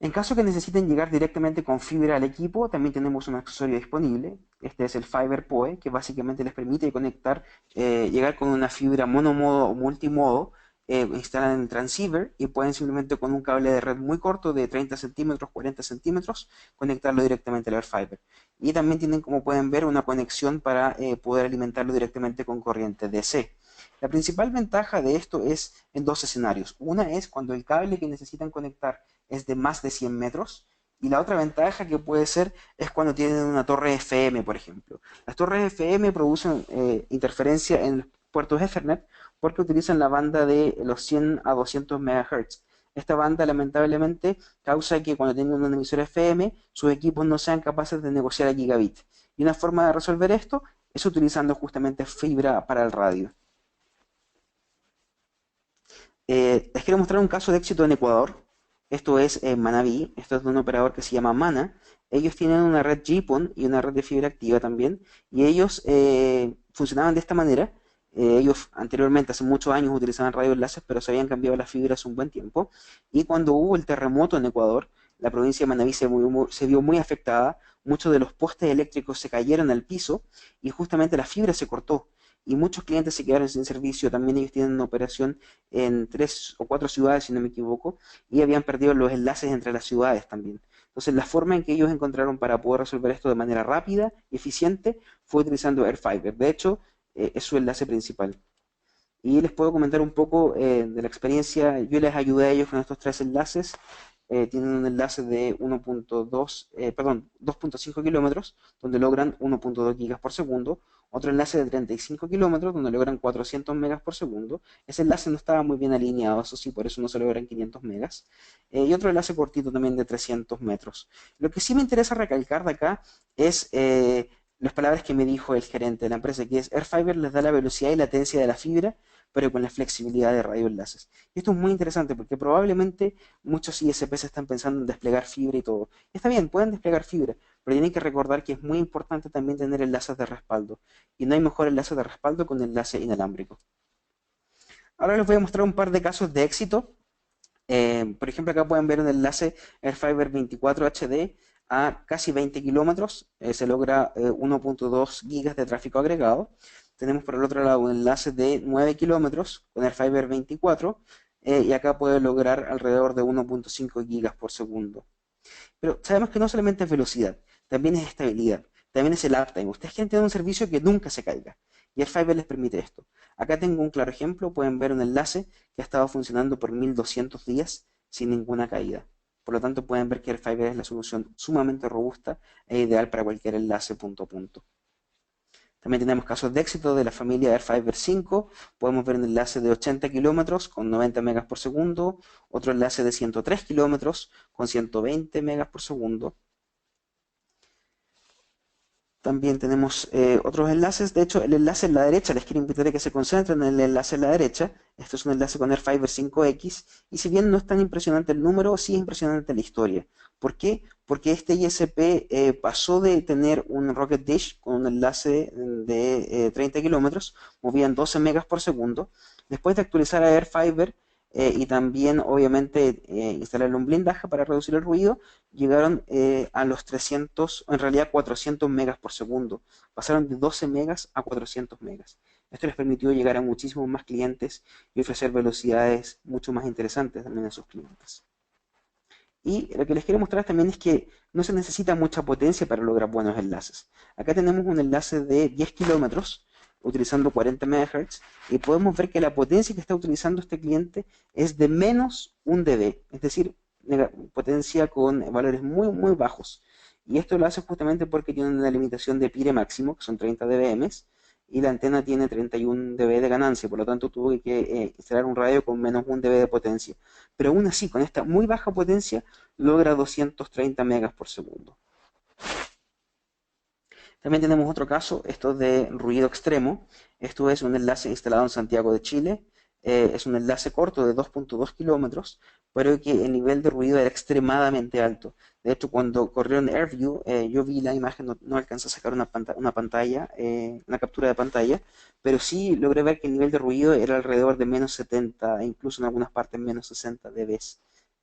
En caso que necesiten llegar directamente con fibra al equipo, también tenemos un accesorio disponible. Este es el Fiber PoE, que básicamente les permite conectar, llegar con una fibra monomodo o multimodo, instalan en el transceiver y pueden simplemente con un cable de red muy corto de 30 centímetros, 40 centímetros, conectarlo directamente al Airfiber. Y también tienen, como pueden ver, una conexión para poder alimentarlo directamente con corriente DC. La principal ventaja de esto es en dos escenarios. Una es cuando el cable que necesitan conectar es de más de 100 metros. Y la otra ventaja que puede ser es cuando tienen una torre FM, por ejemplo. Las torres FM producen interferencia en los puertos Ethernet porque utilizan la banda de los 100 a 200 MHz. Esta banda lamentablemente causa que cuando tengan una emisora FM, sus equipos no sean capaces de negociar a gigabit. Y una forma de resolver esto es utilizando justamente fibra para el radio. Les quiero mostrar un caso de éxito en Ecuador. Esto es Manaví. Esto es de un operador que se llama Mana. Ellos tienen una red GPON y una red de fibra activa también. Y ellos funcionaban de esta manera. Ellos anteriormente, hace muchos años, utilizaban radioenlaces, pero se habían cambiado las fibras un buen tiempo. Y cuando hubo el terremoto en Ecuador, la provincia de Manabí se vio muy afectada. Muchos de los postes eléctricos se cayeron al piso y justamente la fibra se cortó y muchos clientes se quedaron sin servicio. También ellos tienen una operación en 3 o 4 ciudades, si no me equivoco, y habían perdido los enlaces entre las ciudades también. Entonces, la forma en que ellos encontraron para poder resolver esto de manera rápida y eficiente fue utilizando Airfiber. De hecho, es su enlace principal. Y les puedo comentar un poco de la experiencia. Yo les ayudé a ellos con estos tres enlaces. Tienen un enlace de 2.5 kilómetros, donde logran 1.2 gigas por segundo, otro enlace de 35 kilómetros donde logran 400 megas por segundo. Ese enlace no estaba muy bien alineado, eso sí, por eso no se logran 500 megas. Y otro enlace cortito también de 300 metros. Lo que sí me interesa recalcar de acá es las palabras que me dijo el gerente de la empresa, que es Airfiber les da la velocidad y latencia de la fibra, pero con la flexibilidad de radioenlaces. Y esto es muy interesante porque probablemente muchos ISPs están pensando en desplegar fibra y todo. Y está bien, pueden desplegar fibra, pero tienen que recordar que es muy importante también tener enlaces de respaldo. Y no hay mejor enlace de respaldo con enlace inalámbrico. Ahora les voy a mostrar un par de casos de éxito. Por ejemplo, acá pueden ver un enlace Airfiber 24 HD a casi 20 kilómetros. Se logra 1.2 gigas de tráfico agregado. Tenemos por el otro lado un enlace de 9 kilómetros con Airfiber 24 y acá puede lograr alrededor de 1.5 gigas por segundo. Pero sabemos que no solamente es velocidad, también es estabilidad, también es el uptime. Ustedes quieren tener un servicio que nunca se caiga. Y Airfiber les permite esto. Acá tengo un claro ejemplo, pueden ver un enlace que ha estado funcionando por 1200 días sin ninguna caída. Por lo tanto, pueden ver que Airfiber es la solución sumamente robusta e ideal para cualquier enlace punto a punto. También tenemos casos de éxito de la familia Airfiber 5. Podemos ver un enlace de 80 kilómetros con 90 megas por segundo, otro enlace de 103 kilómetros con 120 megas por segundo. También tenemos otros enlaces. De hecho, el enlace en la derecha, les quiero invitar a que se concentren en el enlace en la derecha. Esto es un enlace con Airfiber 5X. Y si bien no es tan impresionante el número, sí es impresionante la historia. ¿Por qué? Porque este ISP pasó de tener un Rocket Dish con un enlace de 30 kilómetros, movían 12 megas por segundo. Después de actualizar a Airfiber y también, obviamente, instalarle un blindaje para reducir el ruido, llegaron a los 300, o en realidad 400 megas por segundo. Pasaron de 12 megas a 400 megas. Esto les permitió llegar a muchísimos más clientes y ofrecer velocidades mucho más interesantes también a sus clientes. Y lo que les quiero mostrar también es que no se necesita mucha potencia para lograr buenos enlaces. Acá tenemos un enlace de 10 kilómetros utilizando 40 MHz y podemos ver que la potencia que está utilizando este cliente es de menos 1 dB, es decir, potencia con valores muy muy bajos. Y esto lo hace justamente porque tiene una limitación de pire máximo, que son 30 dBm, y la antena tiene 31 dB de ganancia, por lo tanto tuvo que instalar un radio con menos 1 dB de potencia. Pero aún así, con esta muy baja potencia, logra 230 megas por segundo. También tenemos otro caso, esto de ruido extremo. Esto es un enlace instalado en Santiago de Chile. Es un enlace corto de 2.2 kilómetros, pero que el nivel de ruido era extremadamente alto. De hecho, cuando corrieron AirView, yo vi la imagen, no alcancé a sacar una pantalla, una captura de pantalla, pero sí logré ver que el nivel de ruido era alrededor de menos 70, e incluso en algunas partes menos 60 dB,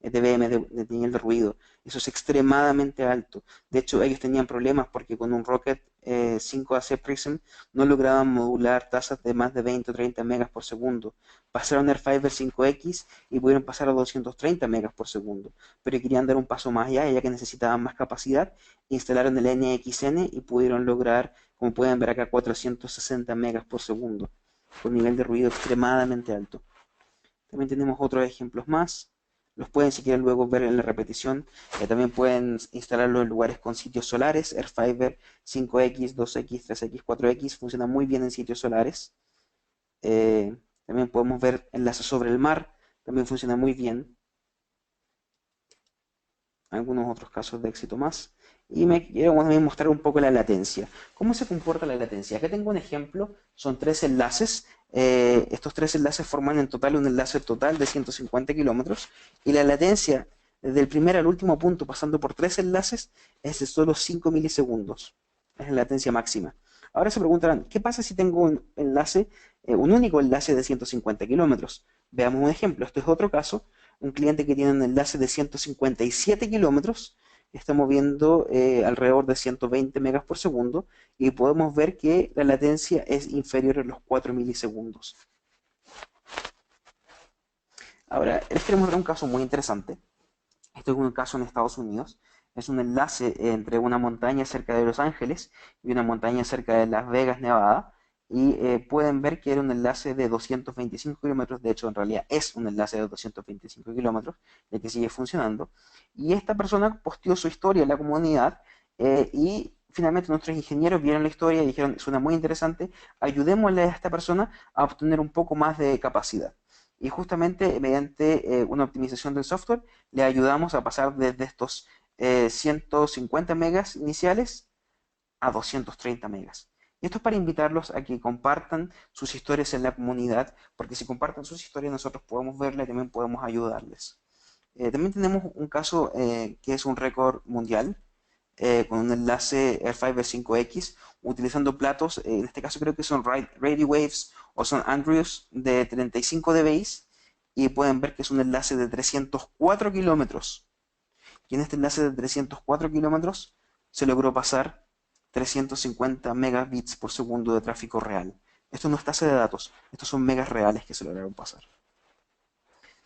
dBm de nivel de ruido. Eso es extremadamente alto. De hecho, ellos tenían problemas porque con un Rocket 5AC Prism no lograban modular tasas de más de 20 o 30 megas por segundo. Pasaron a Airfiber 5X y pudieron pasar a 230 megas por segundo. Pero querían dar un paso más allá, ya que necesitaban más capacidad. Instalaron el NXN y pudieron lograr, como pueden ver acá, 460 megas por segundo, con nivel de ruido extremadamente alto. También tenemos otros ejemplos más. Los pueden, si quieren, luego ver en la repetición. También pueden instalarlo en lugares con sitios solares. Airfiber 5X, 2X, 3X, 4X funciona muy bien en sitios solares. También podemos ver enlaces sobre el mar. También funciona muy bien. Algunos otros casos de éxito más. Y me quiero también mostrar un poco la latencia. ¿Cómo se comporta la latencia? Acá tengo un ejemplo. Son 3 enlaces. Estos 3 enlaces forman en total un enlace total de 150 kilómetros. Y la latencia, desde el primer al último punto, pasando por 3 enlaces, es de solo 5 milisegundos. Es la latencia máxima. Ahora se preguntarán, ¿qué pasa si tengo un enlace, un único enlace de 150 kilómetros? Veamos un ejemplo. Este es otro caso. Un cliente que tiene un enlace de 157 kilómetros está moviendo alrededor de 120 megas por segundo y podemos ver que la latencia es inferior a los 4 milisegundos. Ahora, les queremos dar un caso muy interesante. Este es un caso en Estados Unidos. Es un enlace entre una montaña cerca de Los Ángeles y una montaña cerca de Las Vegas, Nevada. Y pueden ver que era un enlace de 225 kilómetros. De hecho, en realidad es un enlace de 225 kilómetros, de que sigue funcionando. Y esta persona posteó su historia en la comunidad y Finalmente nuestros ingenieros vieron la historia y dijeron, suena muy interesante, ayudémosle a esta persona a obtener un poco más de capacidad. Y justamente mediante una optimización del software le ayudamos a pasar desde estos 150 megas iniciales a 230 megas. Y esto es para invitarlos a que compartan sus historias en la comunidad, porque si comparten sus historias nosotros podemos verla y también podemos ayudarles. También tenemos un caso que es un récord mundial con un enlace Airfiber 5X utilizando platos, en este caso creo que son Radio Waves o son Andrews de 35 dBi y pueden ver que es un enlace de 304 kilómetros. Y en este enlace de 304 kilómetros se logró pasar 350 megabits por segundo de tráfico real. Esto no es tasa de datos, estos son megas reales que se lograron pasar.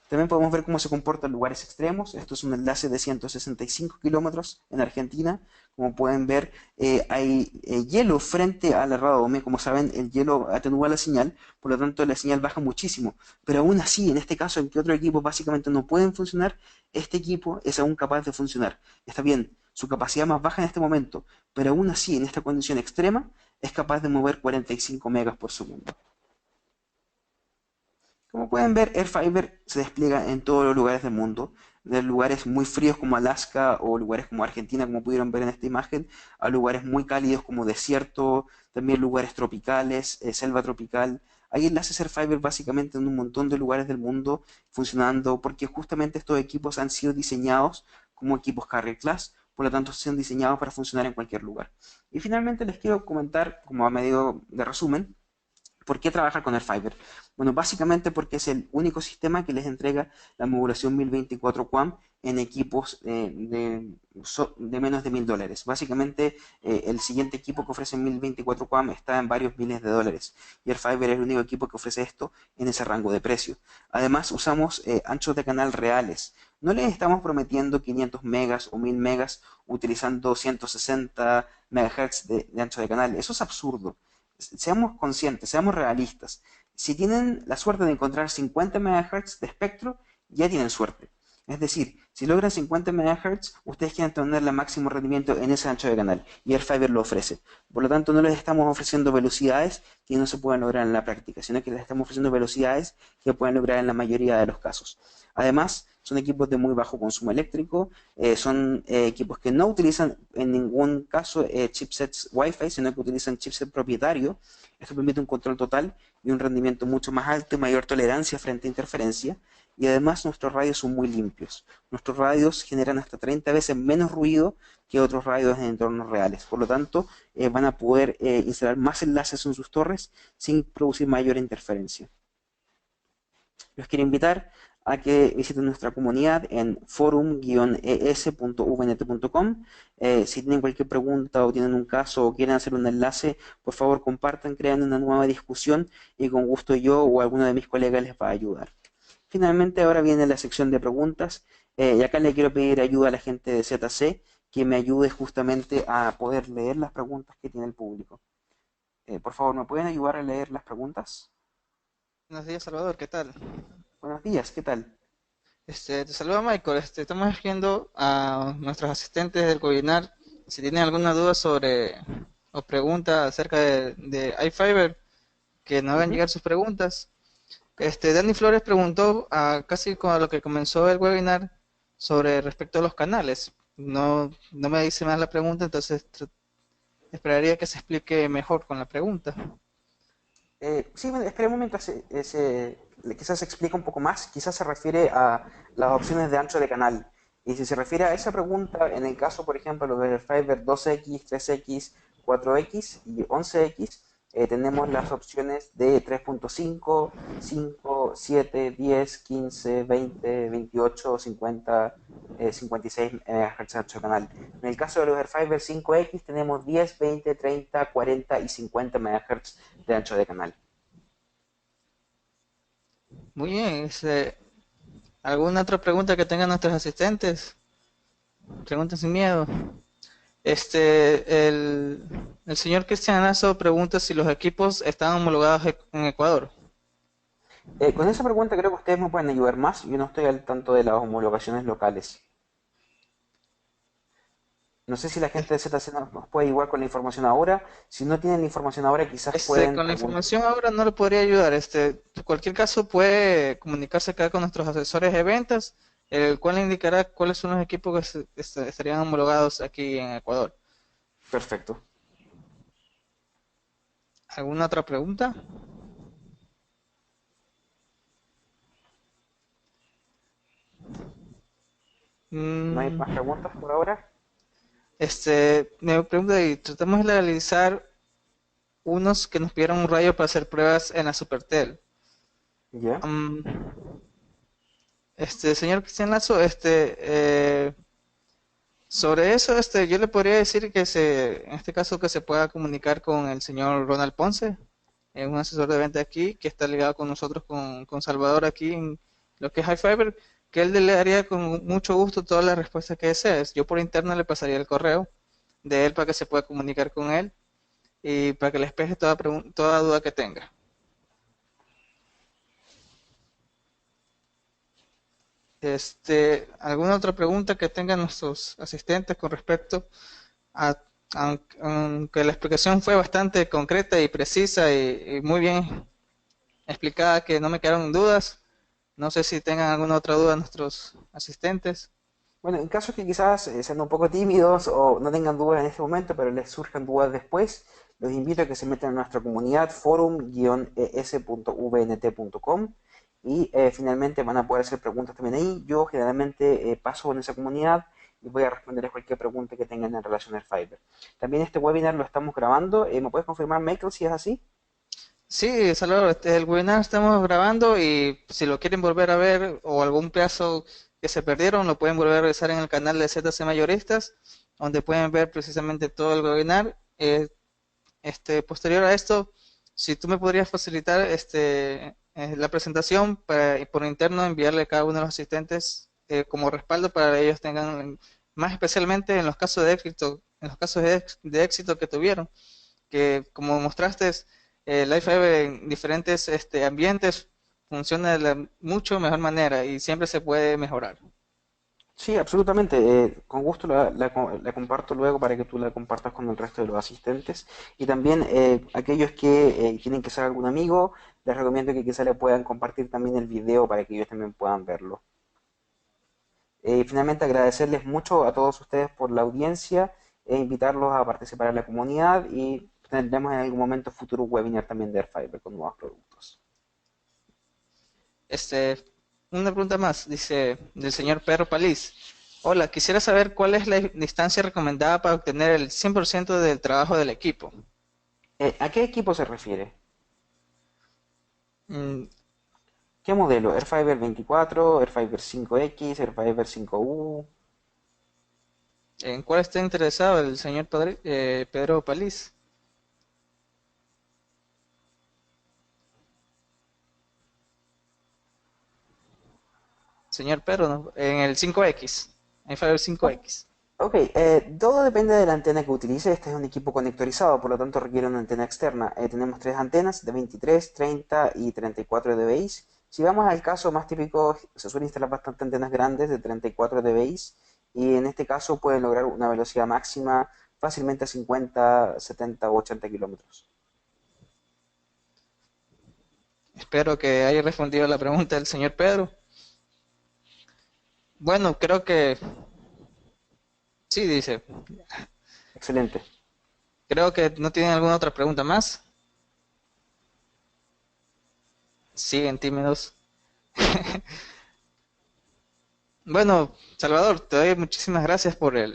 También podemos ver cómo se comporta en lugares extremos. Esto es un enlace de 165 kilómetros en Argentina. Como pueden ver, hay hielo frente a la Radome. Como saben, el hielo atenúa la señal, por lo tanto la señal baja muchísimo. Pero aún así, en este caso, en que otros equipos básicamente no pueden funcionar, este equipo es aún capaz de funcionar. Está bien, su capacidad más baja en este momento, pero aún así, en esta condición extrema, es capaz de mover 45 megas por segundo. Como pueden ver, Airfiber se despliega en todos los lugares del mundo, de lugares muy fríos como Alaska o lugares como Argentina, como pudieron ver en esta imagen, a lugares muy cálidos como desierto, también lugares tropicales, selva tropical. Hay enlaces Airfiber básicamente en un montón de lugares del mundo funcionando porque justamente estos equipos han sido diseñados como equipos Carrier Class, por lo tanto se han diseñado para funcionar en cualquier lugar. Y finalmente les quiero comentar, como a medio de resumen, ¿por qué trabajar con Airfiber? Bueno, básicamente porque es el único sistema que les entrega la modulación 1024 QAM en equipos de menos de $1000. Básicamente, el siguiente equipo que ofrece 1024 QAM está en varios miles de dólares. Y Airfiber es el único equipo que ofrece esto en ese rango de precio. Además, usamos anchos de canal reales. No les estamos prometiendo 500 megas o 1000 megas utilizando 160 MHz de ancho de canal. Eso es absurdo. Seamos conscientes, seamos realistas. Si tienen la suerte de encontrar 50 MHz de espectro, ya tienen suerte. Es decir, si logran 50 MHz, ustedes quieren tener el máximo rendimiento en ese ancho de canal y Airfiber lo ofrece. Por lo tanto, no les estamos ofreciendo velocidades que no se pueden lograr en la práctica, sino que les estamos ofreciendo velocidades que pueden lograr en la mayoría de los casos. Además, son equipos de muy bajo consumo eléctrico, son equipos que no utilizan en ningún caso chipsets Wi-Fi, sino que utilizan chipset propietario. Esto permite un control total y un rendimiento mucho más alto y mayor tolerancia frente a interferencia. Y además nuestros radios son muy limpios. Nuestros radios generan hasta 30 veces menos ruido que otros radios en entornos reales. Por lo tanto, van a poder instalar más enlaces en sus torres sin producir mayor interferencia. Los quiero invitar a que visiten nuestra comunidad en forum-es.vnt.com. Si tienen cualquier pregunta o tienen un caso o quieren hacer un enlace, por favor compartan, crean una nueva discusión y con gusto yo o alguno de mis colegas les va a ayudar. Finalmente, ahora viene la sección de preguntas y acá le quiero pedir ayuda a la gente de ZC que me ayude justamente a poder leer las preguntas que tiene el público. Por favor, ¿me pueden ayudar a leer las preguntas? Buenos días, Salvador, ¿qué tal? Buenos días, ¿qué tal? Te saluda Michael. Estamos viendo a nuestros asistentes del webinar si tienen alguna duda sobre o pregunta acerca de iFiber, que nos hagan Ujú. llegar sus preguntas. Dani Flores preguntó casi con lo que comenzó el webinar sobre respecto a los canales. No me dice más la pregunta, entonces esperaría que se explique mejor con la pregunta. Sí, bueno, espera un momento, quizás se explica un poco más, quizás se refiere a las opciones de ancho de canal. Y si se refiere a esa pregunta, en el caso, por ejemplo, de Fiber 2X, 3X, 4X y 11X, tenemos las opciones de 3.5, 5, 7, 10, 15, 20, 28, 50, 56 MHz de ancho de canal. En el caso de los Airfiber 5X tenemos 10, 20, 30, 40 y 50 MHz de ancho de canal. Muy bien, ¿alguna otra pregunta que tengan nuestros asistentes? Pregunten sin miedo. El señor Cristian Lazo pregunta si los equipos están homologados en Ecuador. Con esa pregunta creo que ustedes me pueden ayudar más. Yo no estoy al tanto de las homologaciones locales. No sé si la gente de ZC nos puede igual con la información ahora. Si no tienen la información ahora, quizás pueden Con la preguntar. información ahora no le podría ayudar. En cualquier caso puede comunicarse acá con nuestros asesores de ventas, el cual le indicará cuáles son los equipos que estarían homologados aquí en Ecuador. Perfecto. ¿Alguna otra pregunta? ¿No hay Mm, más preguntas por ahora? Me pregunta y tratamos de realizar unos que nos pidieron un rayo para hacer pruebas en la Supertel. ¿Ya? Mm, señor Cristian Lazo, sobre eso, yo le podría decir en este caso, que se pueda comunicar con el señor Ronald Ponce, un asesor de venta aquí, que está ligado con nosotros, con Salvador aquí en lo que es High Fiber, que él le haría con mucho gusto todas las respuestas que desees. Yo por interno le pasaría el correo de él para que se pueda comunicar con él y para que le despeje toda duda que tenga. ¿Alguna otra pregunta que tengan nuestros asistentes con respecto a, aunque la explicación fue bastante concreta y precisa y muy bien explicada, que no me quedaron dudas? No sé si tengan alguna otra duda nuestros asistentes. Bueno, en caso que quizás sean un poco tímidos o no tengan dudas en este momento, pero les surjan dudas después, los invito a que se metan en nuestra comunidad forum-es.vnt.com y finalmente van a poder hacer preguntas también ahí. Yo generalmente paso en esa comunidad y voy a responderles cualquier pregunta que tengan en relación al Fiverr. También este webinar lo estamos grabando. ¿Me puedes confirmar, Michael, si es así? Sí, Salvador, el webinar estamos grabando y si lo quieren volver a ver o algún pedazo que se perdieron, lo pueden volver a revisar en el canal de ZC Mayoristas, donde pueden ver precisamente todo el webinar. Posterior a esto, si tú me podrías facilitar la presentación para por interno enviarle a cada uno de los asistentes como respaldo para que ellos tengan, más especialmente en los casos de éxito, de éxito que tuvieron, que como mostraste, Lifehaver en diferentes ambientes funciona de la mucho mejor manera y siempre se puede mejorar. Sí, absolutamente. Con gusto la comparto luego para que tú la compartas con el resto de los asistentes. Y también aquellos que tienen que ser algún amigo, les recomiendo que quizá le puedan compartir también el video para que ellos también puedan verlo. Finalmente, agradecerles mucho a todos ustedes por la audiencia e invitarlos a participar en la comunidad y tendremos en algún momento futuro webinar también de Airfiber con nuevos productos. Este, una pregunta más, dice del señor Pedro Paliz. Hola, quisiera saber cuál es la distancia recomendada para obtener el 100% del trabajo del equipo. ¿A qué equipo se refiere? Mm, ¿Qué modelo? ¿Airfiber 24, Airfiber 5X, Airfiber 5U? ¿En cuál está interesado el señor Pedro Paliz? Señor Pedro, ¿no? En el 5X, en Fiber 5X. Ok, todo depende de la antena que utilice. Este es un equipo conectorizado, por lo tanto requiere una antena externa. Tenemos tres antenas de 23, 30 y 34 dBi. Si vamos al caso más típico, se suelen instalar bastante antenas grandes de 34 dBi y en este caso pueden lograr una velocidad máxima fácilmente a 50, 70 o 80 kilómetros. Espero que haya respondido a la pregunta del señor Pedro. Bueno, creo que sí, dice. Excelente. Creo que no tienen alguna otra pregunta más. Siguen tímidos. Bueno, Salvador, te doy muchísimas gracias por la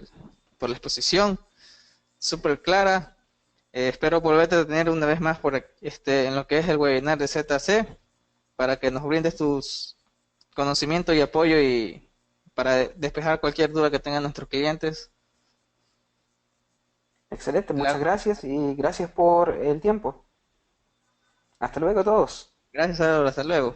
exposición, súper clara. Espero volverte a tener una vez más en lo que es el webinar de ZC para que nos brindes tus conocimientos y apoyo y para despejar cualquier duda que tengan nuestros clientes. Excelente, muchas Claro. gracias y gracias por el tiempo. Hasta luego a todos. Gracias, Salvador, hasta luego.